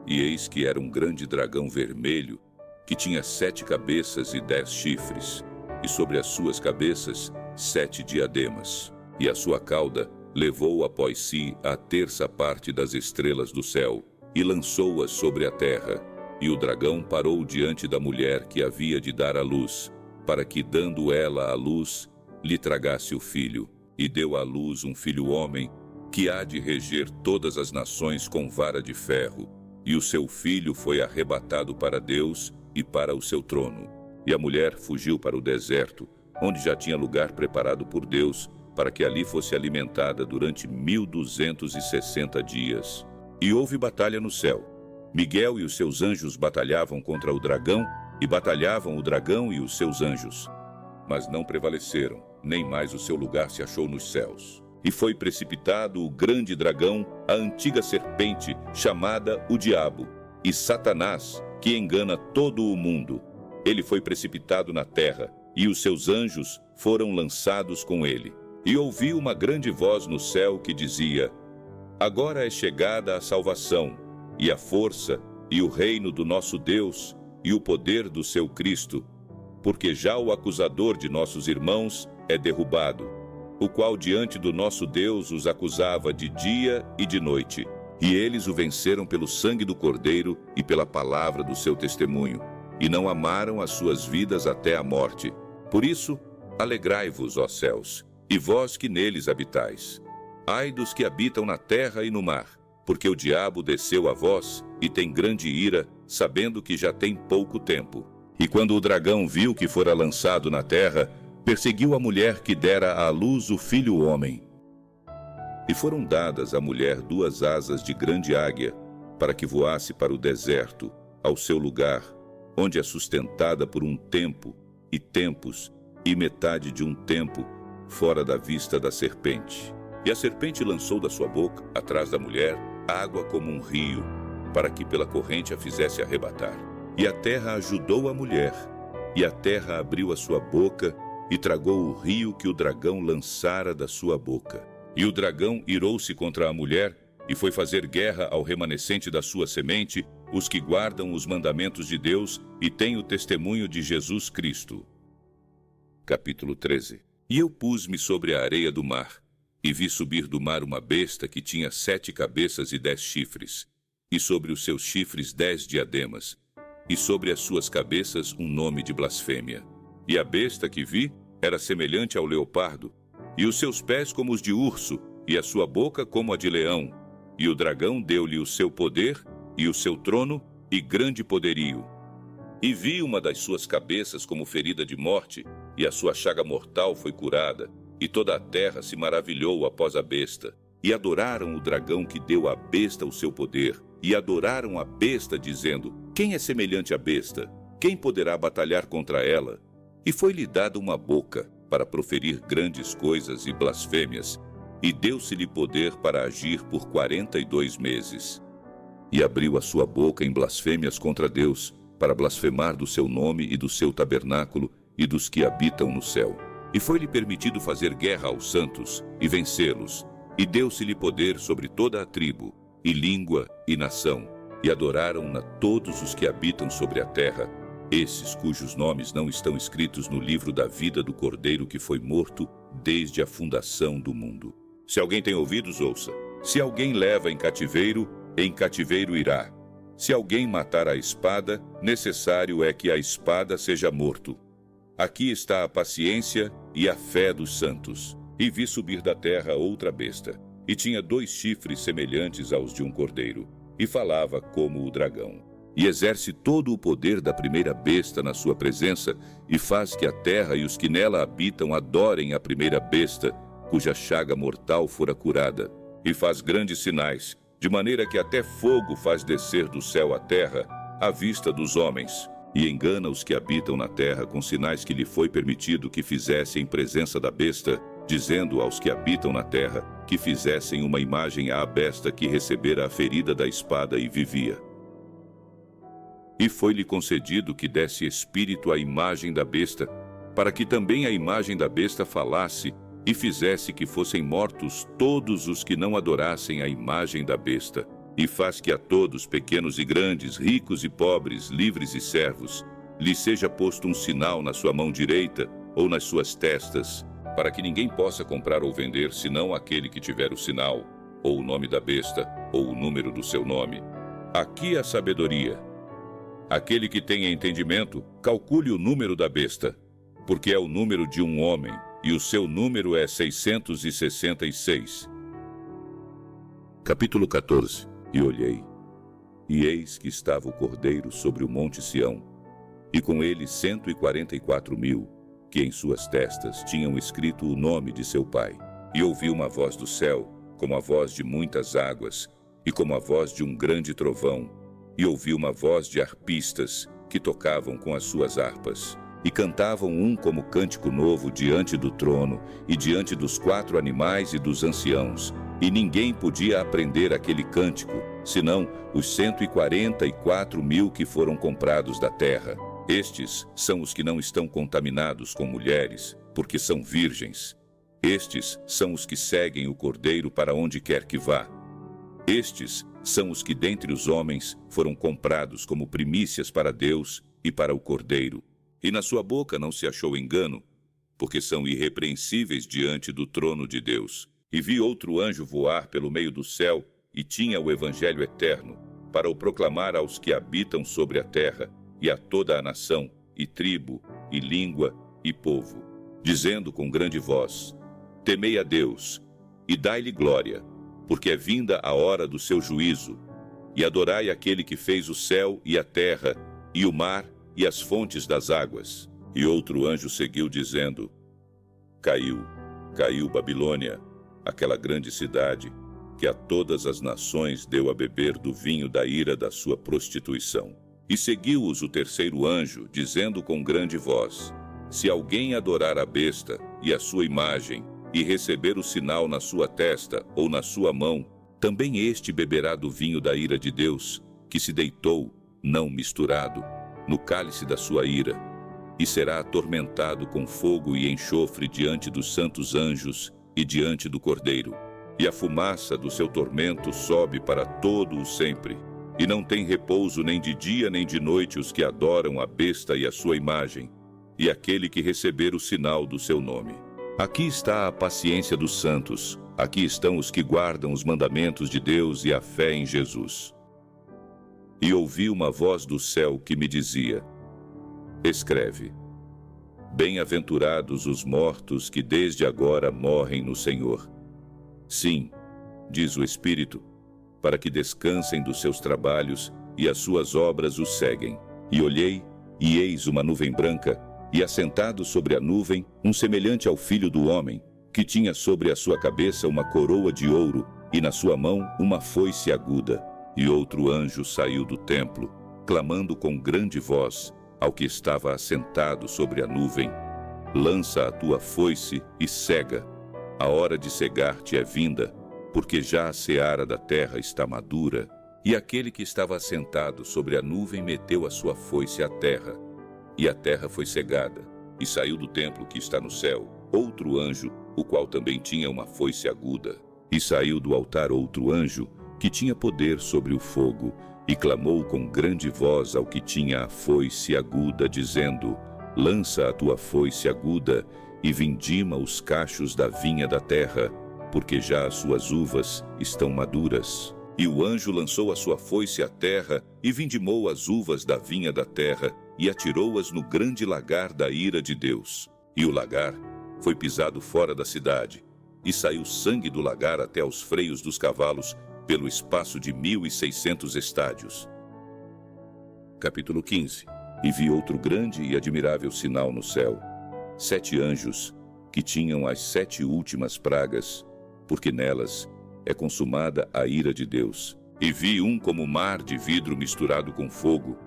e eis que era um grande dragão vermelho, que tinha 7 cabeças e 10 chifres, e sobre as suas cabeças 7 diademas. E a sua cauda levou após si a 1/3 parte das estrelas do céu, e lançou-as sobre a terra. E o dragão parou diante da mulher que havia de dar à luz, para que, dando ela à luz, lhe tragasse o filho. E deu à luz um filho homem, que há de reger todas as nações com vara de ferro. E o seu filho foi arrebatado para Deus e para o seu trono. E a mulher fugiu para o deserto, onde já tinha lugar preparado por Deus, para que ali fosse alimentada durante 1260 dias. E houve batalha no céu. Miguel e os seus anjos batalhavam contra o dragão, e batalhavam o dragão e os seus anjos. Mas não prevaleceram, nem mais o seu lugar se achou nos céus. E foi precipitado o grande dragão, a antiga serpente, chamada o Diabo, e Satanás, que engana todo o mundo. Ele foi precipitado na terra, e os seus anjos foram lançados com ele. E ouvi uma grande voz no céu que dizia: Agora é chegada a salvação, e a força, e o reino do nosso Deus, e o poder do seu Cristo, porque já o acusador de nossos irmãos é derrubado, o qual diante do nosso Deus os acusava de dia e de noite. E eles o venceram pelo sangue do Cordeiro e pela palavra do seu testemunho, e não amaram as suas vidas até a morte. Por isso, alegrai-vos, ó céus, e vós que neles habitais. Ai dos que habitam na terra e no mar, porque o diabo desceu a vós e tem grande ira, sabendo que já tem pouco tempo. E quando o dragão viu que fora lançado na terra, perseguiu a mulher que dera à luz o filho homem. E foram dadas à mulher 2 asas de grande águia, para que voasse para o deserto, ao seu lugar, onde é sustentada por um tempo, e tempos, e metade de um tempo, fora da vista da serpente. E a serpente lançou da sua boca, atrás da mulher, água como um rio, para que pela corrente a fizesse arrebatar. E a terra ajudou a mulher, e a terra abriu a sua boca, e tragou o rio que o dragão lançara da sua boca. E o dragão irou-se contra a mulher, e foi fazer guerra ao remanescente da sua semente, os que guardam os mandamentos de Deus e têm o testemunho de Jesus Cristo. Capítulo 13. E eu pus-me sobre a areia do mar, e vi subir do mar uma besta que tinha 7 cabeças e 10 chifres, e sobre os seus chifres 10 diademas, e sobre as suas cabeças um nome de blasfêmia. E a besta que vi era semelhante ao leopardo, e os seus pés como os de urso, e a sua boca como a de leão. E o dragão deu-lhe o seu poder, e o seu trono, e grande poderio. E vi uma das suas cabeças como ferida de morte, e a sua chaga mortal foi curada, e toda a terra se maravilhou após a besta. E adoraram o dragão que deu à besta o seu poder, e adoraram a besta, dizendo: Quem é semelhante à besta? Quem poderá batalhar contra ela? E foi-lhe dada uma boca para proferir grandes coisas e blasfêmias, e deu-se-lhe poder para agir por 42 meses. E abriu a sua boca em blasfêmias contra Deus, para blasfemar do seu nome e do seu tabernáculo e dos que habitam no céu. E foi-lhe permitido fazer guerra aos santos e vencê-los. E deu-se-lhe poder sobre toda a tribo, e língua e nação, e adoraram-na todos os que habitam sobre a terra, esses cujos nomes não estão escritos no livro da vida do Cordeiro que foi morto desde a fundação do mundo. Se alguém tem ouvidos, ouça. Se alguém leva em cativeiro irá. Se alguém matar a espada, necessário é que a espada seja morto. Aqui está a paciência e a fé dos santos. E vi subir da terra outra besta, e tinha 2 chifres semelhantes aos de um cordeiro, e falava como o dragão. E exerce todo o poder da primeira besta na sua presença, e faz que a terra e os que nela habitam adorem a primeira besta, cuja chaga mortal fora curada. E faz grandes sinais, de maneira que até fogo faz descer do céu à terra, à vista dos homens. E engana os que habitam na terra com sinais que lhe foi permitido que fizesse em presença da besta, dizendo aos que habitam na terra que fizessem uma imagem à besta que recebera a ferida da espada e vivia. E foi-lhe concedido que desse espírito à imagem da besta, para que também a imagem da besta falasse e fizesse que fossem mortos todos os que não adorassem a imagem da besta. E faz que a todos, pequenos e grandes, ricos e pobres, livres e servos, lhe seja posto um sinal na sua mão direita ou nas suas testas, para que ninguém possa comprar ou vender senão aquele que tiver o sinal, ou o nome da besta, ou o número do seu nome. Aqui a sabedoria. Aquele que tenha entendimento, calcule o número da besta, porque é o número de um homem, e o seu número é 666. Capítulo 14. E olhei, e eis que estava o Cordeiro sobre o monte Sião, e com ele 144.000, que em suas testas tinham escrito o nome de seu pai. E ouvi uma voz do céu, como a voz de muitas águas, e como a voz de um grande trovão. E ouvi uma voz de arpistas, que tocavam com as suas harpas. E cantavam um como cântico novo diante do trono e diante dos 4 animais e dos anciãos. E ninguém podia aprender aquele cântico, senão os 144.000 que foram comprados da terra. Estes são os que não estão contaminados com mulheres, porque são virgens. Estes são os que seguem o Cordeiro para onde quer que vá. Estes são os que dentre os homens foram comprados como primícias para Deus e para o Cordeiro. E na sua boca não se achou engano, porque são irrepreensíveis diante do trono de Deus. E vi outro anjo voar pelo meio do céu, e tinha o evangelho eterno, para o proclamar aos que habitam sobre a terra, e a toda a nação, e tribo, e língua, e povo, dizendo com grande voz: Temei a Deus, e dai-lhe glória, porque é vinda a hora do seu juízo, e adorai aquele que fez o céu e a terra, e o mar, e as fontes das águas. E outro anjo seguiu dizendo: Caiu, caiu Babilônia, aquela grande cidade, que a todas as nações deu a beber do vinho da ira da sua prostituição. E seguiu-os o terceiro anjo, dizendo com grande voz: Se alguém adorar a besta e a sua imagem, e receber o sinal na sua testa ou na sua mão, também este beberá do vinho da ira de Deus, que se deitou, não misturado, no cálice da sua ira, e será atormentado com fogo e enxofre diante dos santos anjos e diante do Cordeiro. E a fumaça do seu tormento sobe para todo o sempre, e não tem repouso nem de dia nem de noite os que adoram a besta e a sua imagem, e aquele que receber o sinal do seu nome. Aqui está a paciência dos santos, aqui estão os que guardam os mandamentos de Deus e a fé em Jesus. E ouvi uma voz do céu que me dizia: Escreve: Bem-aventurados os mortos que desde agora morrem no Senhor. Sim, diz o Espírito, para que descansem dos seus trabalhos e as suas obras os seguem. E olhei, e eis uma nuvem branca, e assentado sobre a nuvem, um semelhante ao Filho do Homem, que tinha sobre a sua cabeça uma coroa de ouro, e na sua mão uma foice aguda. E outro anjo saiu do templo, clamando com grande voz ao que estava assentado sobre a nuvem: Lança a tua foice e cega. A hora de cegar-te é vinda, porque já a seara da terra está madura. E aquele que estava assentado sobre a nuvem meteu a sua foice à terra, e a terra foi cegada. E saiu do templo que está no céu outro anjo, o qual também tinha uma foice aguda. E saiu do altar outro anjo, que tinha poder sobre o fogo, e clamou com grande voz ao que tinha a foice aguda, dizendo: Lança a tua foice aguda, e vindima os cachos da vinha da terra, porque já as suas uvas estão maduras. E o anjo lançou a sua foice à terra, e vindimou as uvas da vinha da terra, e atirou-as no grande lagar da ira de Deus. E o lagar foi pisado fora da cidade, e saiu sangue do lagar até aos freios dos cavalos, pelo espaço de 1.600 estádios. Capítulo 15. E vi outro grande e admirável sinal no céu: 7 anjos, que tinham as 7 últimas pragas, porque nelas é consumada a ira de Deus. E vi um como mar de vidro misturado com fogo,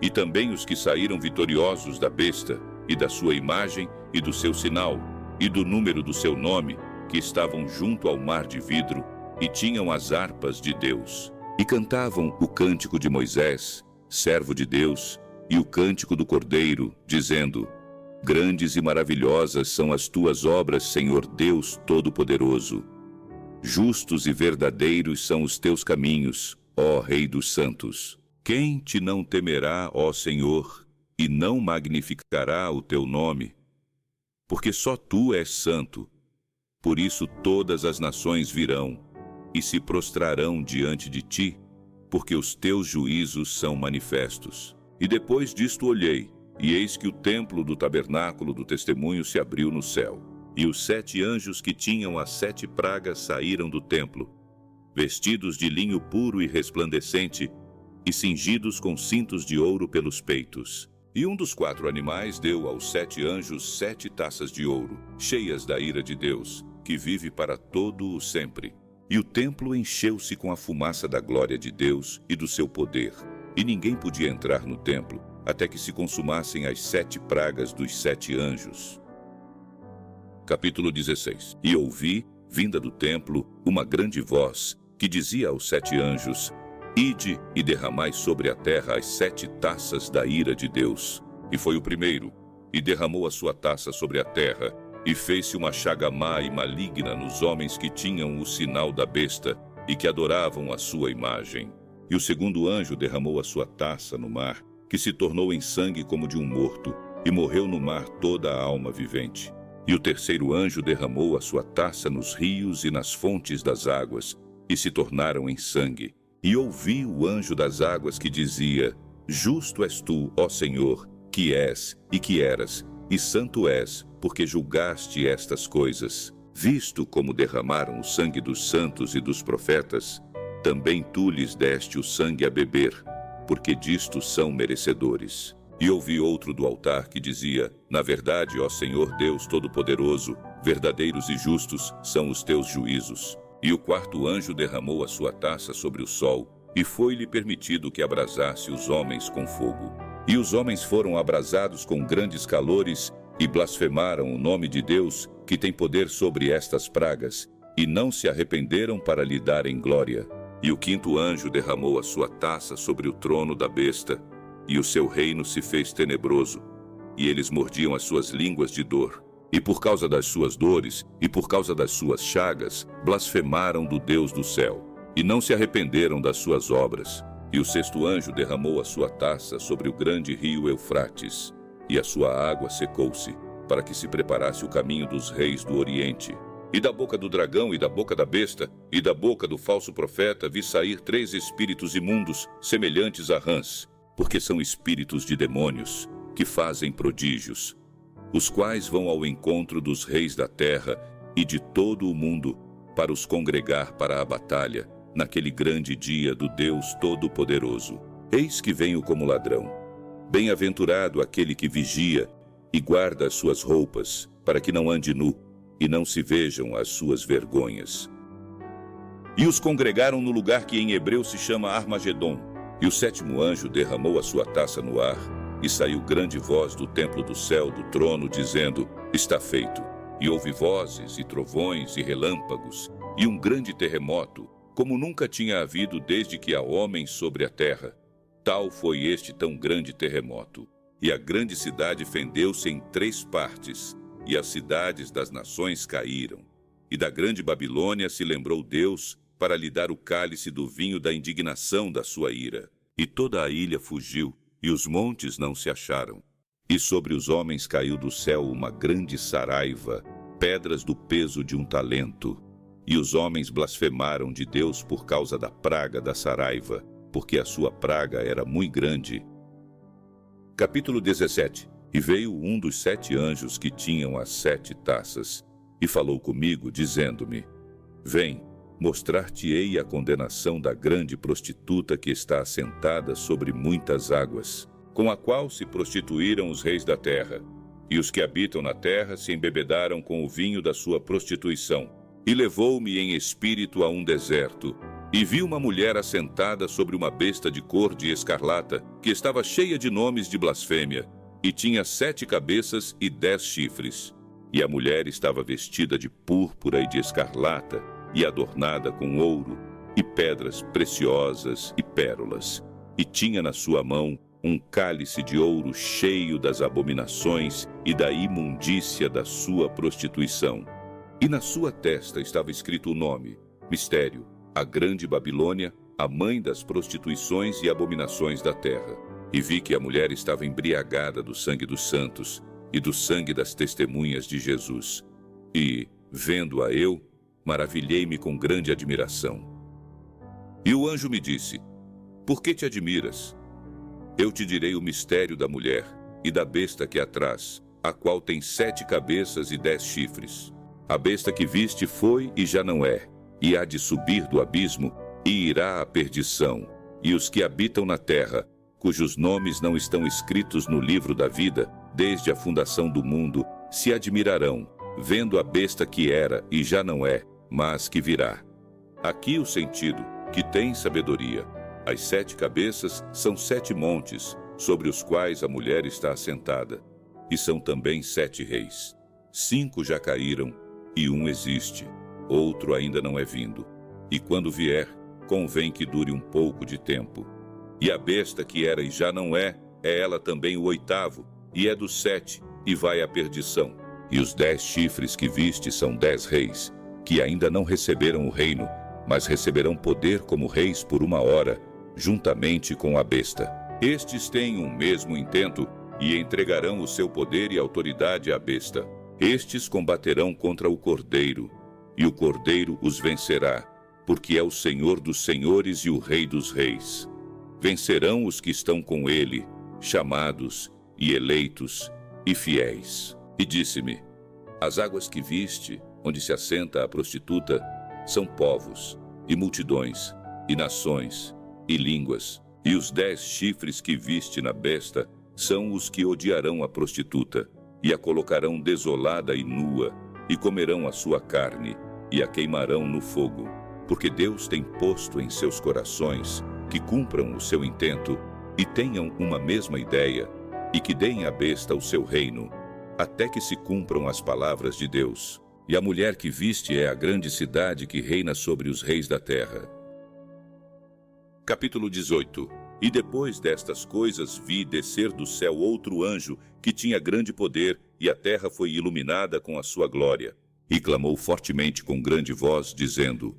e também os que saíram vitoriosos da besta, e da sua imagem, e do seu sinal, e do número do seu nome, que estavam junto ao mar de vidro, e tinham as harpas de Deus. E cantavam o cântico de Moisés, servo de Deus, e o cântico do Cordeiro, dizendo: Grandes e maravilhosas são as tuas obras, Senhor Deus Todo-Poderoso. Justos e verdadeiros são os teus caminhos, ó Rei dos Santos. Quem te não temerá, ó Senhor, e não magnificará o teu nome? Porque só tu és santo. Por isso todas as nações virão e se prostrarão diante de ti, porque os teus juízos são manifestos. E depois disto olhei, e eis que o templo do tabernáculo do testemunho se abriu no céu. E os 7 anjos que tinham as 7 pragas saíram do templo, vestidos de linho puro e resplandecente, e cingidos com cintos de ouro pelos peitos. E um dos 4 animais deu aos 7 anjos 7 taças de ouro, cheias da ira de Deus, que vive para todo o sempre. E o templo encheu-se com a fumaça da glória de Deus e do seu poder. E ninguém podia entrar no templo, até que se consumassem as 7 pragas dos 7 anjos. Capítulo 16. E ouvi, vinda do templo, uma grande voz, que dizia aos 7 anjos: Ide e derramai sobre a terra as 7 taças da ira de Deus. E foi o primeiro, e derramou a sua taça sobre a terra, e fez-se uma chaga má e maligna nos homens que tinham o sinal da besta, e que adoravam a sua imagem. E o segundo anjo derramou a sua taça no mar, que se tornou em sangue como de um morto, e morreu no mar toda a alma vivente. E o terceiro anjo derramou a sua taça nos rios e nas fontes das águas, e se tornaram em sangue. E ouvi o anjo das águas que dizia: Justo és tu, ó Senhor, que és e que eras, e santo és, porque julgaste estas coisas. Visto como derramaram o sangue dos santos e dos profetas, também tu lhes deste o sangue a beber, porque disto são merecedores. E ouvi outro do altar que dizia: Na verdade, ó Senhor Deus Todo-Poderoso, verdadeiros e justos são os teus juízos. E o quarto anjo derramou a sua taça sobre o sol, e foi-lhe permitido que abrasasse os homens com fogo. E os homens foram abrasados com grandes calores, e blasfemaram o nome de Deus, que tem poder sobre estas pragas, e não se arrependeram para lhe darem glória. E o quinto anjo derramou a sua taça sobre o trono da besta, e o seu reino se fez tenebroso, e eles mordiam as suas línguas de dor. E por causa das suas dores, e por causa das suas chagas, blasfemaram do Deus do céu, e não se arrependeram das suas obras. E o sexto anjo derramou a sua taça sobre o grande rio Eufrates, e a sua água secou-se, para que se preparasse o caminho dos reis do Oriente. E da boca do dragão, e da boca da besta, e da boca do falso profeta, vi sair 3 espíritos imundos, semelhantes a rãs, porque são espíritos de demônios, que fazem prodígios, os quais vão ao encontro dos reis da terra e de todo o mundo, para os congregar para a batalha, naquele grande dia do Deus Todo-Poderoso. Eis que venho como ladrão. Bem-aventurado aquele que vigia e guarda as suas roupas, para que não ande nu, e não se vejam as suas vergonhas. E os congregaram no lugar que em hebreu se chama Armagedon. E o sétimo anjo derramou a sua taça no ar, e saiu grande voz do templo do céu, do trono, dizendo: Está feito. E houve vozes, e trovões, e relâmpagos, e um grande terremoto, como nunca tinha havido desde que há homens sobre a terra. Tal foi este tão grande terremoto. E a grande cidade fendeu-se em 3 partes, e as cidades das nações caíram. E da grande Babilônia se lembrou Deus, para lhe dar o cálice do vinho da indignação da sua ira. E toda a ilha fugiu, e os montes não se acharam. E sobre os homens caiu do céu uma grande saraiva, pedras do peso de um talento. E os homens blasfemaram de Deus por causa da praga da saraiva, porque a sua praga era muito grande. Capítulo 17. E veio um dos 7 anjos que tinham as 7 taças, e falou comigo, dizendo-me: Vem, mostrar-te-ei a condenação da grande prostituta que está assentada sobre muitas águas, com a qual se prostituíram os reis da terra. E os que habitam na terra se embebedaram com o vinho da sua prostituição. E levou-me em espírito a um deserto, e vi uma mulher assentada sobre uma besta de cor de escarlata, que estava cheia de nomes de blasfêmia, e tinha 7 cabeças e 10 chifres. E a mulher estava vestida de púrpura e de escarlata, e adornada com ouro, e pedras preciosas e pérolas. E tinha na sua mão um cálice de ouro cheio das abominações e da imundícia da sua prostituição. E na sua testa estava escrito o nome: Mistério, a grande Babilônia, a mãe das prostituições e abominações da terra. E vi que a mulher estava embriagada do sangue dos santos e do sangue das testemunhas de Jesus. E, vendo-a eu, maravilhei-me com grande admiração. E o anjo me disse: Por que te admiras? Eu te direi o mistério da mulher e da besta que a traz, a qual tem 7 cabeças e 10 chifres. A besta que viste foi e já não é, e há de subir do abismo, e irá à perdição. E os que habitam na terra, cujos nomes não estão escritos no livro da vida, desde a fundação do mundo, se admirarão, vendo a besta que era e já não é, mas que virá. Aqui o sentido, que tem sabedoria. As 7 cabeças são 7 montes, sobre os quais a mulher está assentada, e são também 7 reis. 5 já caíram, e um existe, outro ainda não é vindo. E quando vier, convém que dure um pouco de tempo. E a besta que era e já não é ela também o 8º, e é dos 7, e vai à perdição. E os 10 chifres que viste são 10 reis, que ainda não receberam o reino, mas receberão poder como reis por 1 hora, juntamente com a besta. Estes têm um mesmo intento, e entregarão o seu poder e autoridade à besta. Estes combaterão contra o Cordeiro, e o Cordeiro os vencerá, porque é o Senhor dos senhores e o Rei dos reis. Vencerão os que estão com ele, chamados e eleitos e fiéis. E disse-me: as águas que viste, onde se assenta a prostituta, são povos, e multidões, e nações, e línguas. E os 10 chifres que viste na besta são os que odiarão a prostituta, e a colocarão desolada e nua, e comerão a sua carne, e a queimarão no fogo. Porque Deus tem posto em seus corações que cumpram o seu intento, e tenham uma mesma ideia, e que deem à besta o seu reino, até que se cumpram as palavras de Deus. E a mulher que viste é a grande cidade que reina sobre os reis da terra. Capítulo 18. E depois destas coisas vi descer do céu outro anjo, que tinha grande poder, e a terra foi iluminada com a sua glória. E clamou fortemente com grande voz, dizendo: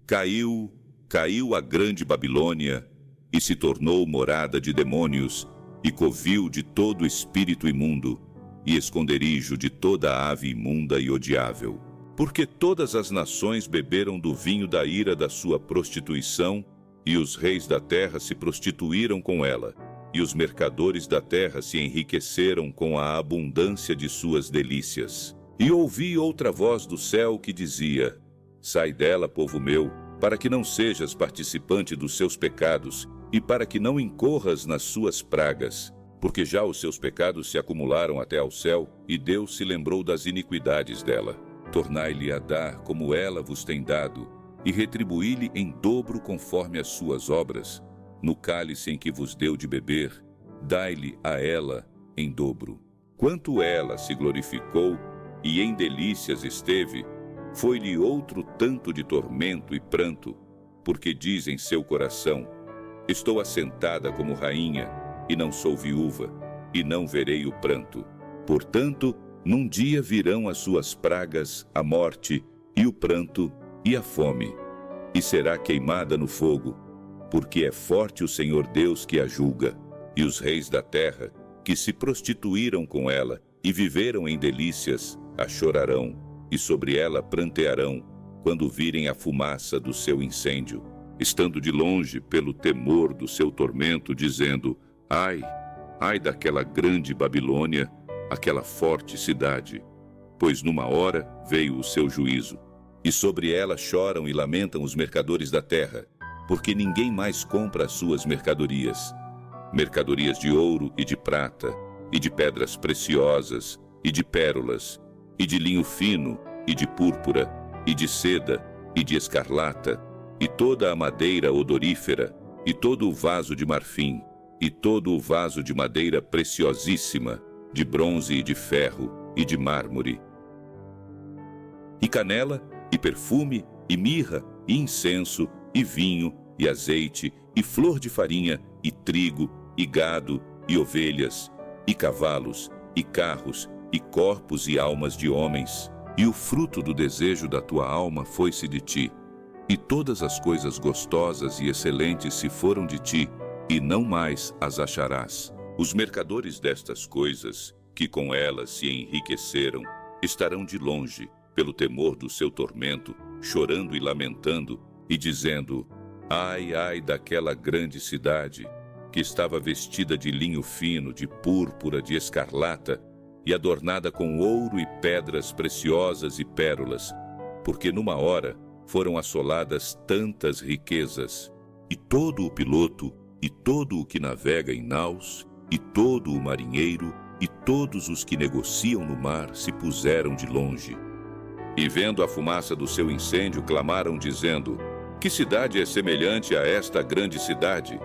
Caiu, caiu a grande Babilônia, e se tornou morada de demônios, e covil de todo espírito imundo, e esconderijo de toda ave imunda e odiável. Porque todas as nações beberam do vinho da ira da sua prostituição, e os reis da terra se prostituíram com ela, e os mercadores da terra se enriqueceram com a abundância de suas delícias. E ouvi outra voz do céu que dizia: Sai dela, povo meu, para que não sejas participante dos seus pecados, e para que não incorras nas suas pragas. Porque já os seus pecados se acumularam até ao céu, e Deus se lembrou das iniquidades dela. Tornai-lhe a dar como ela vos tem dado, e retribuí-lhe em dobro conforme as suas obras. No cálice em que vos deu de beber, dai-lhe a ela em dobro. Quanto ela se glorificou e em delícias esteve, foi-lhe outro tanto de tormento e pranto, porque diz em seu coração: Estou assentada como rainha, e não sou viúva, e não verei o pranto. Portanto, num dia virão as suas pragas, a morte, e o pranto, e a fome, e será queimada no fogo, porque é forte o Senhor Deus que a julga. E os reis da terra, que se prostituíram com ela, e viveram em delícias, a chorarão, e sobre ela prantearão, quando virem a fumaça do seu incêndio, estando de longe pelo temor do seu tormento, dizendo: Ai, ai daquela grande Babilônia, aquela forte cidade, pois numa hora veio o seu juízo. E sobre ela choram e lamentam os mercadores da terra, porque ninguém mais compra as suas mercadorias. Mercadorias de ouro e de prata, e de pedras preciosas, e de pérolas, e de linho fino, e de púrpura, e de seda, e de escarlata, e toda a madeira odorífera, e todo o vaso de marfim, e todo o vaso de madeira preciosíssima, de bronze e de ferro, e de mármore, e canela, e perfume, e mirra, e incenso, e vinho, e azeite, e flor de farinha, e trigo, e gado, e ovelhas, e cavalos, e carros, e corpos e almas de homens. E o fruto do desejo da tua alma foi-se de ti, e todas as coisas gostosas e excelentes se foram de ti, e não mais as acharás. Os mercadores destas coisas, que com elas se enriqueceram, estarão de longe, pelo temor do seu tormento, chorando e lamentando, e dizendo: Ai, ai daquela grande cidade, que estava vestida de linho fino, de púrpura, de escarlata, e adornada com ouro e pedras preciosas e pérolas, porque numa hora foram assoladas tantas riquezas. E todo o piloto, e todo o que navega em naus, e todo o marinheiro, e todos os que negociam no mar se puseram de longe. E vendo a fumaça do seu incêndio, clamaram dizendo: Que cidade é semelhante a esta grande cidade?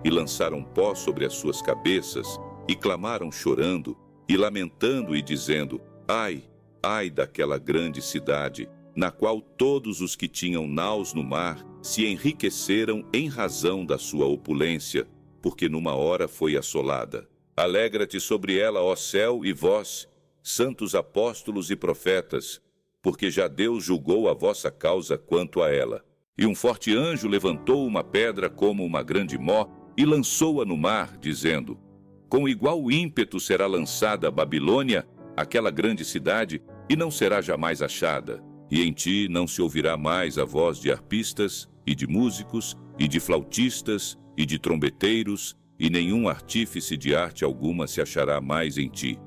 e lançaram pó sobre as suas cabeças, e clamaram chorando, e lamentando e dizendo: Ai, ai daquela grande cidade, na qual todos os que tinham naus no mar se enriqueceram em razão da sua opulência, porque numa hora foi assolada. Alegra-te sobre ela, ó céu, e vós, santos apóstolos e profetas, porque já Deus julgou a vossa causa quanto a ela. E um forte anjo levantou uma pedra como uma grande mó e lançou-a no mar, dizendo: Com igual ímpeto será lançada a Babilônia, aquela grande cidade, e não será jamais achada. E em ti não se ouvirá mais a voz de arpistas, e de músicos, e de flautistas, e de trombeteiros, e nenhum artífice de arte alguma se achará mais em ti.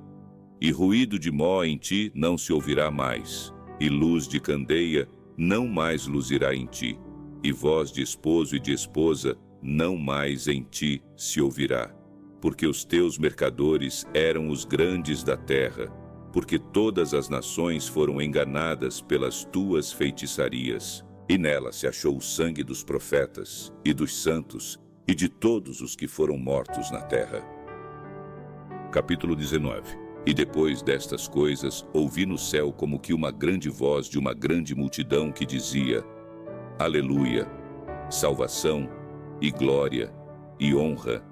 E ruído de mó em ti não se ouvirá mais, e luz de candeia não mais luzirá em ti, e voz de esposo e de esposa não mais em ti se ouvirá. Porque os teus mercadores eram os grandes da terra, porque todas as nações foram enganadas pelas tuas feitiçarias. E nela se achou o sangue dos profetas, e dos santos, e de todos os que foram mortos na terra. Capítulo 19. E depois destas coisas, ouvi no céu como que uma grande voz de uma grande multidão que dizia: Aleluia! Salvação, e glória, e honra,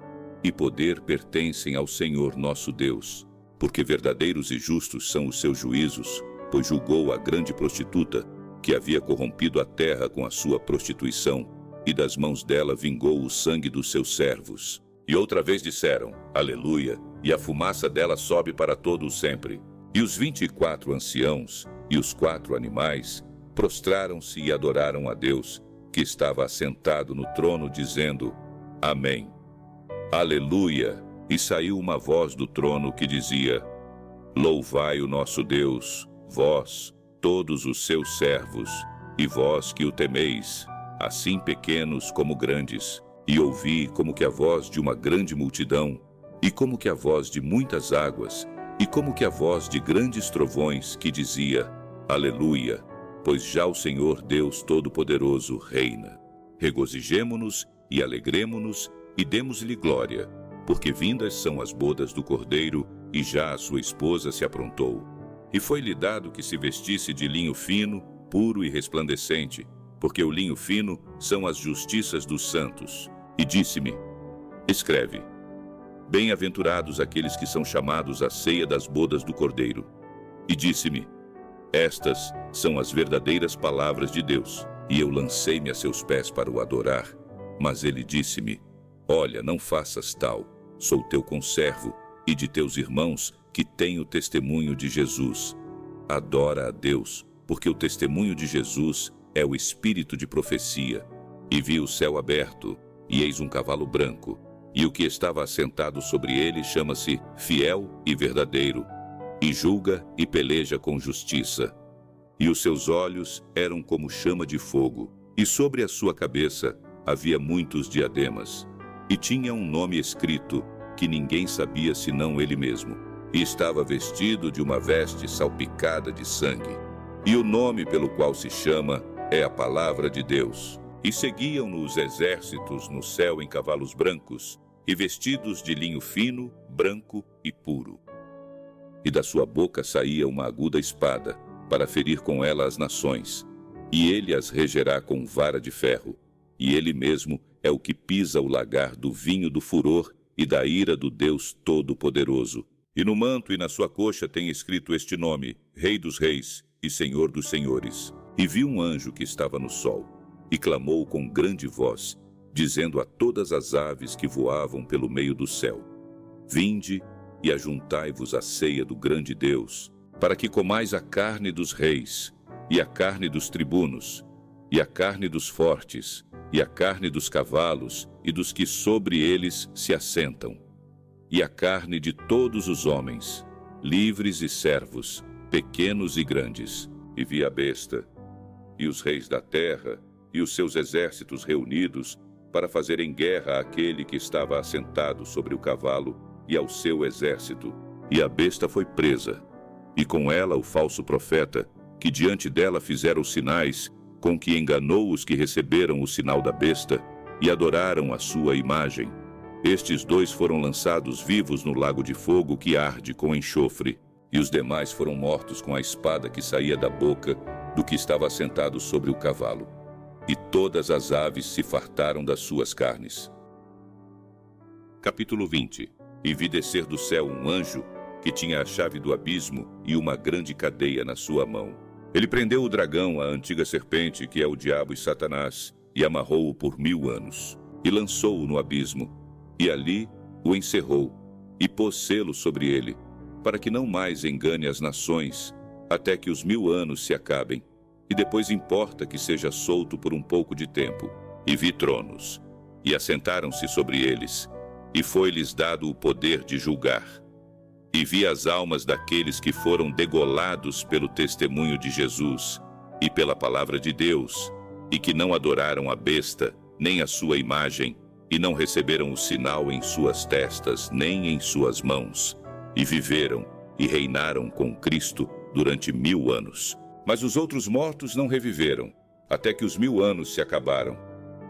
e poder pertencem ao Senhor nosso Deus, porque verdadeiros e justos são os seus juízos, pois julgou a grande prostituta, que havia corrompido a terra com a sua prostituição, e das mãos dela vingou o sangue dos seus servos. E outra vez disseram: Aleluia! E a fumaça dela sobe para todo o sempre. E os 24 anciãos e os 4 animais prostraram-se e adoraram a Deus, que estava assentado no trono, dizendo: Amém. Aleluia! E saiu uma voz do trono que dizia: Louvai o nosso Deus, vós, todos os seus servos, e vós que o temeis, assim pequenos como grandes. E ouvi como que a voz de uma grande multidão, e como que a voz de muitas águas, e como que a voz de grandes trovões, que dizia: Aleluia! Pois já o Senhor Deus Todo-Poderoso reina. Regozijemo-nos e alegremo-nos e demos-lhe glória, porque vindas são as bodas do Cordeiro, e já a sua esposa se aprontou. E foi-lhe dado que se vestisse de linho fino, puro e resplandecente, porque o linho fino são as justiças dos santos. E disse-me: Escreve: Bem-aventurados aqueles que são chamados à ceia das bodas do Cordeiro. E disse-me: Estas são as verdadeiras palavras de Deus. E eu lancei-me a seus pés para o adorar. Mas ele disse-me: Olha, não faças tal. Sou teu conservo e de teus irmãos que têm o testemunho de Jesus. Adora a Deus, porque o testemunho de Jesus é o espírito de profecia. E vi o céu aberto, e eis um cavalo branco, e o que estava assentado sobre ele chama-se Fiel e Verdadeiro, e julga e peleja com justiça. E os seus olhos eram como chama de fogo, e sobre a sua cabeça havia muitos diademas, e tinha um nome escrito, que ninguém sabia senão ele mesmo, e estava vestido de uma veste salpicada de sangue. E o nome pelo qual se chama é a Palavra de Deus. E seguiam-no os exércitos no céu em cavalos brancos, e vestidos de linho fino, branco e puro. E da sua boca saía uma aguda espada, para ferir com ela as nações, e ele as regerá com vara de ferro, e ele mesmo é o que pisa o lagar do vinho do furor e da ira do Deus Todo-Poderoso. E no manto e na sua coxa tem escrito este nome: Rei dos Reis e Senhor dos Senhores. E vi um anjo que estava no sol, e clamou com grande voz, dizendo a todas as aves que voavam pelo meio do céu: Vinde e ajuntai-vos à ceia do grande Deus, para que comais a carne dos reis, e a carne dos tribunos, e a carne dos fortes, e a carne dos cavalos, e dos que sobre eles se assentam, e a carne de todos os homens, livres e servos, pequenos e grandes. E vi a besta, e os reis da terra, e os seus exércitos reunidos, para fazerem guerra àquele que estava assentado sobre o cavalo, e ao seu exército. E a besta foi presa, e com ela o falso profeta, que diante dela fizera os sinais, com que enganou os que receberam o sinal da besta, e adoraram a sua imagem, Estes 2 foram lançados vivos no lago de fogo que arde com enxofre, e os demais foram mortos com a espada que saía da boca do que estava assentado sobre o cavalo. E todas as aves se fartaram das suas carnes. Capítulo 20. E vi descer do céu um anjo que tinha a chave do abismo e uma grande cadeia na sua mão. Ele prendeu o dragão, a antiga serpente, que é o diabo e Satanás, e amarrou-o por 1000 anos, e lançou-o no abismo, e ali o encerrou, e pôs selo sobre ele, para que não mais engane as nações, até que os 1000 anos se acabem, e depois importa que seja solto por um pouco de tempo. E vi tronos, e assentaram-se sobre eles, e foi-lhes dado o poder de julgar. E vi as almas daqueles que foram degolados pelo testemunho de Jesus e pela palavra de Deus, e que não adoraram a besta, nem a sua imagem, e não receberam o sinal em suas testas, nem em suas mãos, e viveram e reinaram com Cristo durante 1000 anos. Mas os outros mortos não reviveram, até que os 1000 anos se acabaram.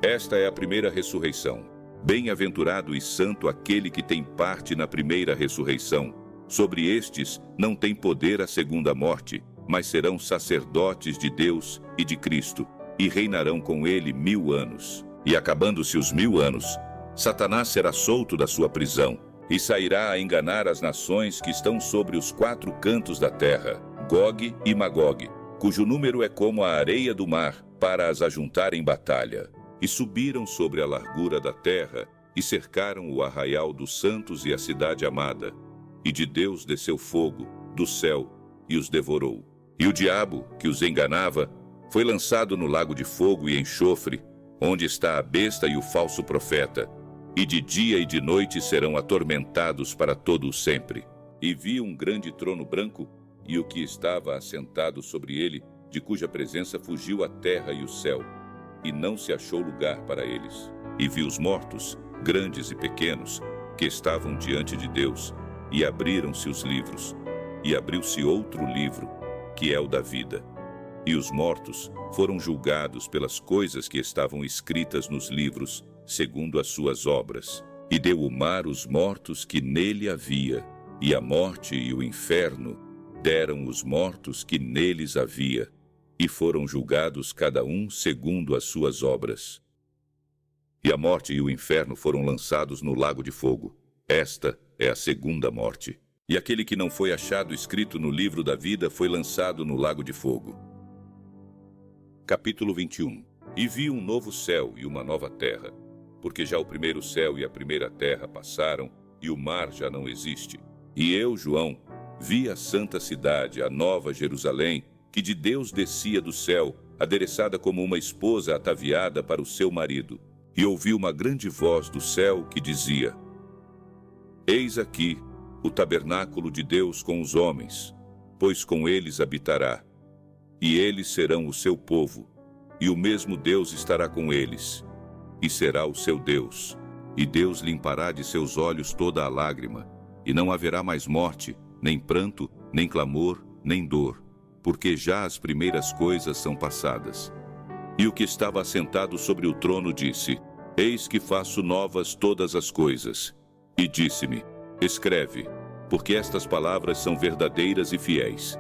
Esta é a primeira ressurreição. Bem-aventurado e santo aquele que tem parte na primeira ressurreição. Sobre estes não tem poder a segunda morte, mas serão sacerdotes de Deus e de Cristo, e reinarão com ele 1000 anos. E acabando-se os 1000 anos, Satanás será solto da sua prisão, e sairá a enganar as nações que estão sobre os 4 cantos da terra, Gog e Magog, cujo número é como a areia do mar, para as ajuntar em batalha. E subiram sobre a largura da terra, e cercaram o arraial dos santos e a cidade amada. E de Deus desceu fogo do céu, e os devorou. E o diabo, que os enganava, foi lançado no lago de fogo e enxofre, onde está a besta e o falso profeta, e de dia e de noite serão atormentados para todo o sempre. E vi um grande trono branco, e o que estava assentado sobre ele, de cuja presença fugiu a terra e o céu, e não se achou lugar para eles. E vi os mortos, grandes e pequenos, que estavam diante de Deus, e abriram-se os livros, e abriu-se outro livro, que é o da vida. E os mortos foram julgados pelas coisas que estavam escritas nos livros, segundo as suas obras. E deu o mar os mortos que nele havia, e a morte e o inferno deram os mortos que neles havia, e foram julgados cada um segundo as suas obras. E a morte e o inferno foram lançados no lago de fogo. Esta é a segunda morte. E aquele que não foi achado escrito no livro da vida foi lançado no lago de fogo. Capítulo 21. E vi um novo céu e uma nova terra, porque já o primeiro céu e a primeira terra passaram, e o mar já não existe. E eu, João, vi a santa cidade, a nova Jerusalém, que de Deus descia do céu, adereçada como uma esposa ataviada para o seu marido. E ouvi uma grande voz do céu que dizia: Eis aqui o tabernáculo de Deus com os homens, pois com eles habitará. E eles serão o seu povo, e o mesmo Deus estará com eles, e será o seu Deus. E Deus limpará de seus olhos toda a lágrima, e não haverá mais morte, nem pranto, nem clamor, nem dor, porque já as primeiras coisas são passadas. E o que estava assentado sobre o trono disse: Eis que faço novas todas as coisas. E disse-me: Escreve, porque estas palavras são verdadeiras e fiéis.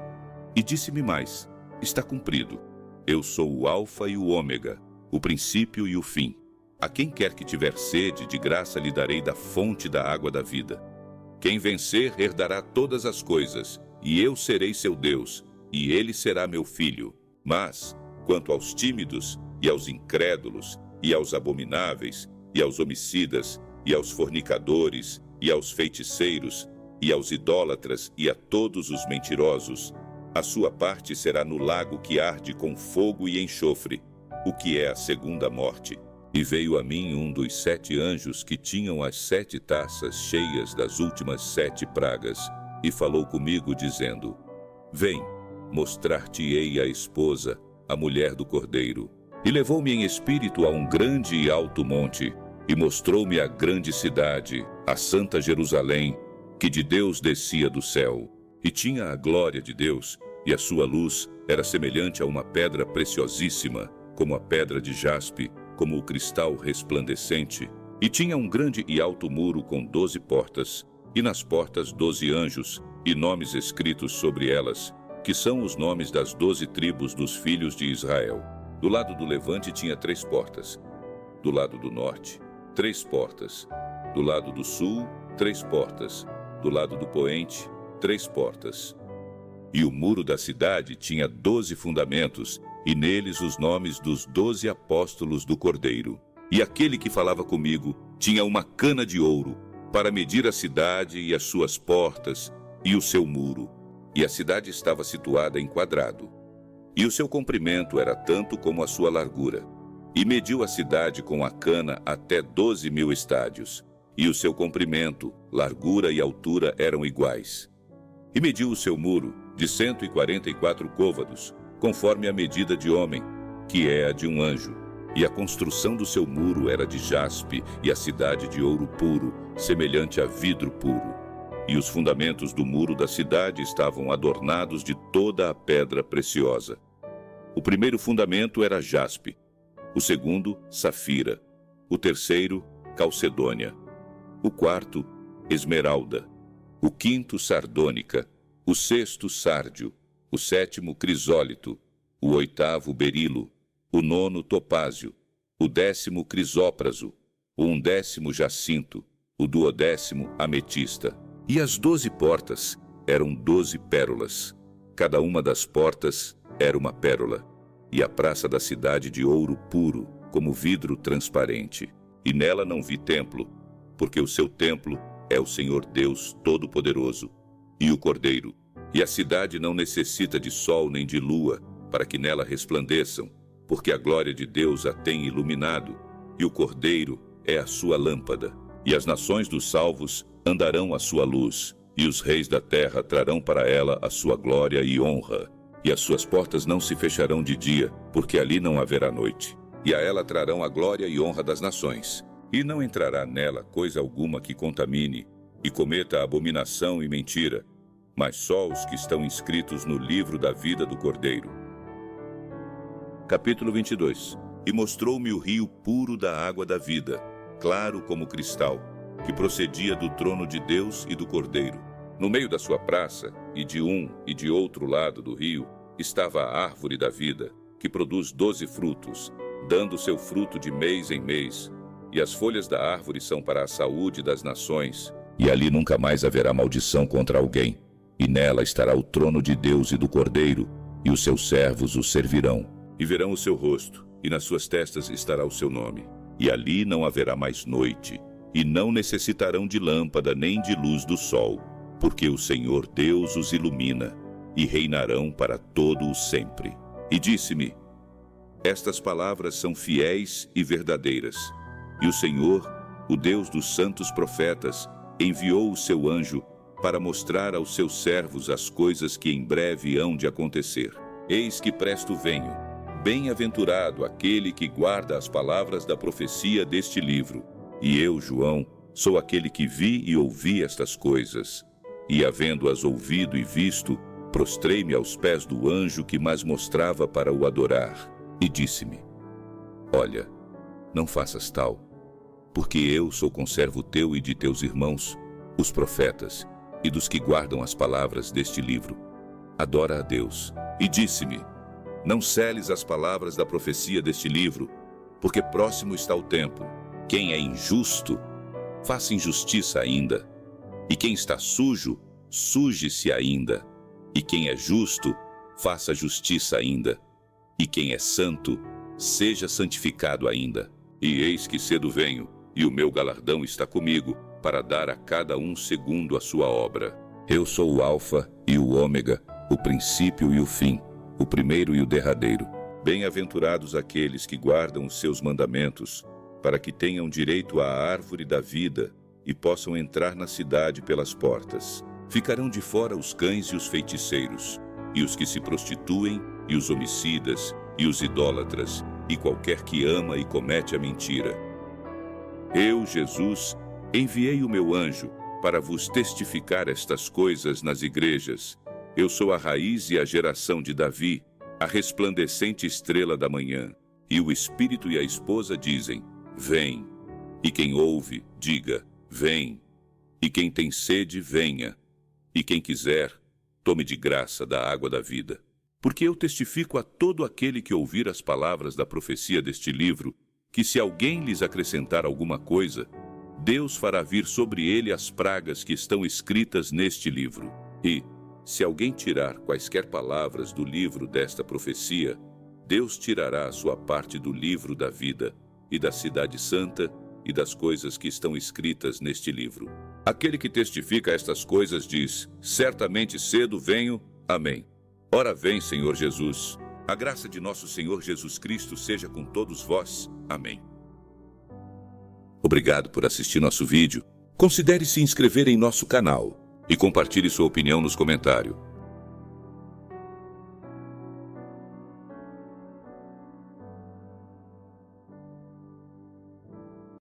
E disse-me mais: Está cumprido. Eu sou o Alfa e o Ômega, o princípio e o fim. A quem quer que tiver sede, de graça lhe darei da fonte da água da vida. Quem vencer herdará todas as coisas, e eu serei seu Deus, e ele será meu filho. Mas, quanto aos tímidos, e aos incrédulos, e aos abomináveis, e aos homicidas, e aos fornicadores, e aos feiticeiros, e aos idólatras, e a todos os mentirosos, a sua parte será no lago que arde com fogo e enxofre, o que é a segunda morte. E veio a mim um dos 7 anjos que tinham as 7 taças cheias das últimas 7 pragas, e falou comigo, dizendo: Vem, mostrar-te-ei a esposa, a mulher do Cordeiro. E levou-me em espírito a um grande e alto monte, e mostrou-me a grande cidade, a santa Jerusalém, que de Deus descia do céu. E tinha a glória de Deus, e a sua luz era semelhante a uma pedra preciosíssima, como a pedra de jaspe, como o cristal resplandecente. E tinha um grande e alto muro com 12 portas, e nas portas 12 anjos, e nomes escritos sobre elas, que são os nomes das 12 tribos dos filhos de Israel. Do lado do levante tinha 3 portas. Do lado do norte, 3 portas. Do lado do sul, 3 portas. Do lado do poente, 3 portas. E o muro da cidade tinha 12 fundamentos, e neles os nomes dos 12 apóstolos do Cordeiro. E aquele que falava comigo tinha uma cana de ouro, para medir a cidade e as suas portas, e o seu muro. E a cidade estava situada em quadrado. E o seu comprimento era tanto como a sua largura. E mediu a cidade com a cana até 12.000 estádios. E o seu comprimento, largura e altura eram iguais. E mediu o seu muro de 144 côvados, conforme a medida de homem, que é a de um anjo. E a construção do seu muro era de jaspe, e a cidade de ouro puro, semelhante a vidro puro. E os fundamentos do muro da cidade estavam adornados de toda a pedra preciosa. O primeiro fundamento era jaspe, o segundo, safira, o terceiro, calcedônia, o quarto, esmeralda, o quinto, sardônica, o sexto, sárdio, o sétimo, crisólito, o oitavo, berilo, o nono, topázio, o 10º, crisópraso, o 11º, jacinto, o 12º, ametista. E as 12 portas eram 12 pérolas. Cada uma das portas era uma pérola. E a praça da cidade de ouro puro, como vidro transparente. E nela não vi templo, porque o seu templo é o Senhor Deus Todo-Poderoso e o Cordeiro. E a cidade não necessita de sol nem de lua, para que nela resplandeçam, porque a glória de Deus a tem iluminado, e o Cordeiro é a sua lâmpada. E as nações dos salvos andarão à sua luz, e os reis da terra trarão para ela a sua glória e honra. E as suas portas não se fecharão de dia, porque ali não haverá noite. E a ela trarão a glória e honra das nações. E não entrará nela coisa alguma que contamine, e cometa abominação e mentira, mas só os que estão inscritos no livro da vida do Cordeiro. Capítulo 22. E mostrou-me o rio puro da água da vida, claro como cristal, que procedia do trono de Deus e do Cordeiro. No meio da sua praça, e de um e de outro lado do rio, estava a árvore da vida, que produz 12 frutos, dando seu fruto de mês em mês. E as folhas da árvore são para a saúde das nações. E ali nunca mais haverá maldição contra alguém. E nela estará o trono de Deus e do Cordeiro, e os seus servos o servirão. E verão o seu rosto, e nas suas testas estará o seu nome. E ali não haverá mais noite, e não necessitarão de lâmpada nem de luz do sol, porque o Senhor Deus os ilumina, e reinarão para todo o sempre. E disse-me: estas palavras são fiéis e verdadeiras. E o Senhor, o Deus dos santos profetas, enviou o seu anjo para mostrar aos seus servos as coisas que em breve hão de acontecer. Eis que presto venho. Bem-aventurado aquele que guarda as palavras da profecia deste livro. E eu, João, sou aquele que vi e ouvi estas coisas. E, havendo-as ouvido e visto, prostrei-me aos pés do anjo que mas mostrava para o adorar. E disse-me: olha, não faças tal, porque eu sou conservo teu e de teus irmãos, os profetas, e dos que guardam as palavras deste livro. Adora a Deus. E disse-me: não seles as palavras da profecia deste livro, porque próximo está o tempo. Quem é injusto, faça injustiça ainda. E quem está sujo, suje-se ainda. E quem é justo, faça justiça ainda. E quem é santo, seja santificado ainda. E eis que cedo venho, e o meu galardão está comigo, para dar a cada um segundo a sua obra. Eu sou o Alfa e o Ômega, o princípio e o fim, o primeiro e o derradeiro. Bem-aventurados aqueles que guardam os seus mandamentos, para que tenham direito à árvore da vida e possam entrar na cidade pelas portas. Ficarão de fora os cães e os feiticeiros, e os que se prostituem, e os homicidas, e os idólatras, e qualquer que ama e comete a mentira. Eu, Jesus, enviei o meu anjo para vos testificar estas coisas nas igrejas. Eu sou a raiz e a geração de Davi, a resplandecente estrela da manhã. E o Espírito e a esposa dizem: vem. E quem ouve, diga: vem. E quem tem sede, venha. E quem quiser, tome de graça da água da vida. Porque eu testifico a todo aquele que ouvir as palavras da profecia deste livro, que se alguém lhes acrescentar alguma coisa, Deus fará vir sobre ele as pragas que estão escritas neste livro. E, se alguém tirar quaisquer palavras do livro desta profecia, Deus tirará a sua parte do livro da vida, e da cidade santa, e das coisas que estão escritas neste livro. Aquele que testifica estas coisas diz: certamente cedo venho. Amém. Ora vem, Senhor Jesus. A graça de nosso Senhor Jesus Cristo seja com todos vós. Amém. Obrigado por assistir nosso vídeo. Considere se inscrever em nosso canal e compartilhe sua opinião nos comentários.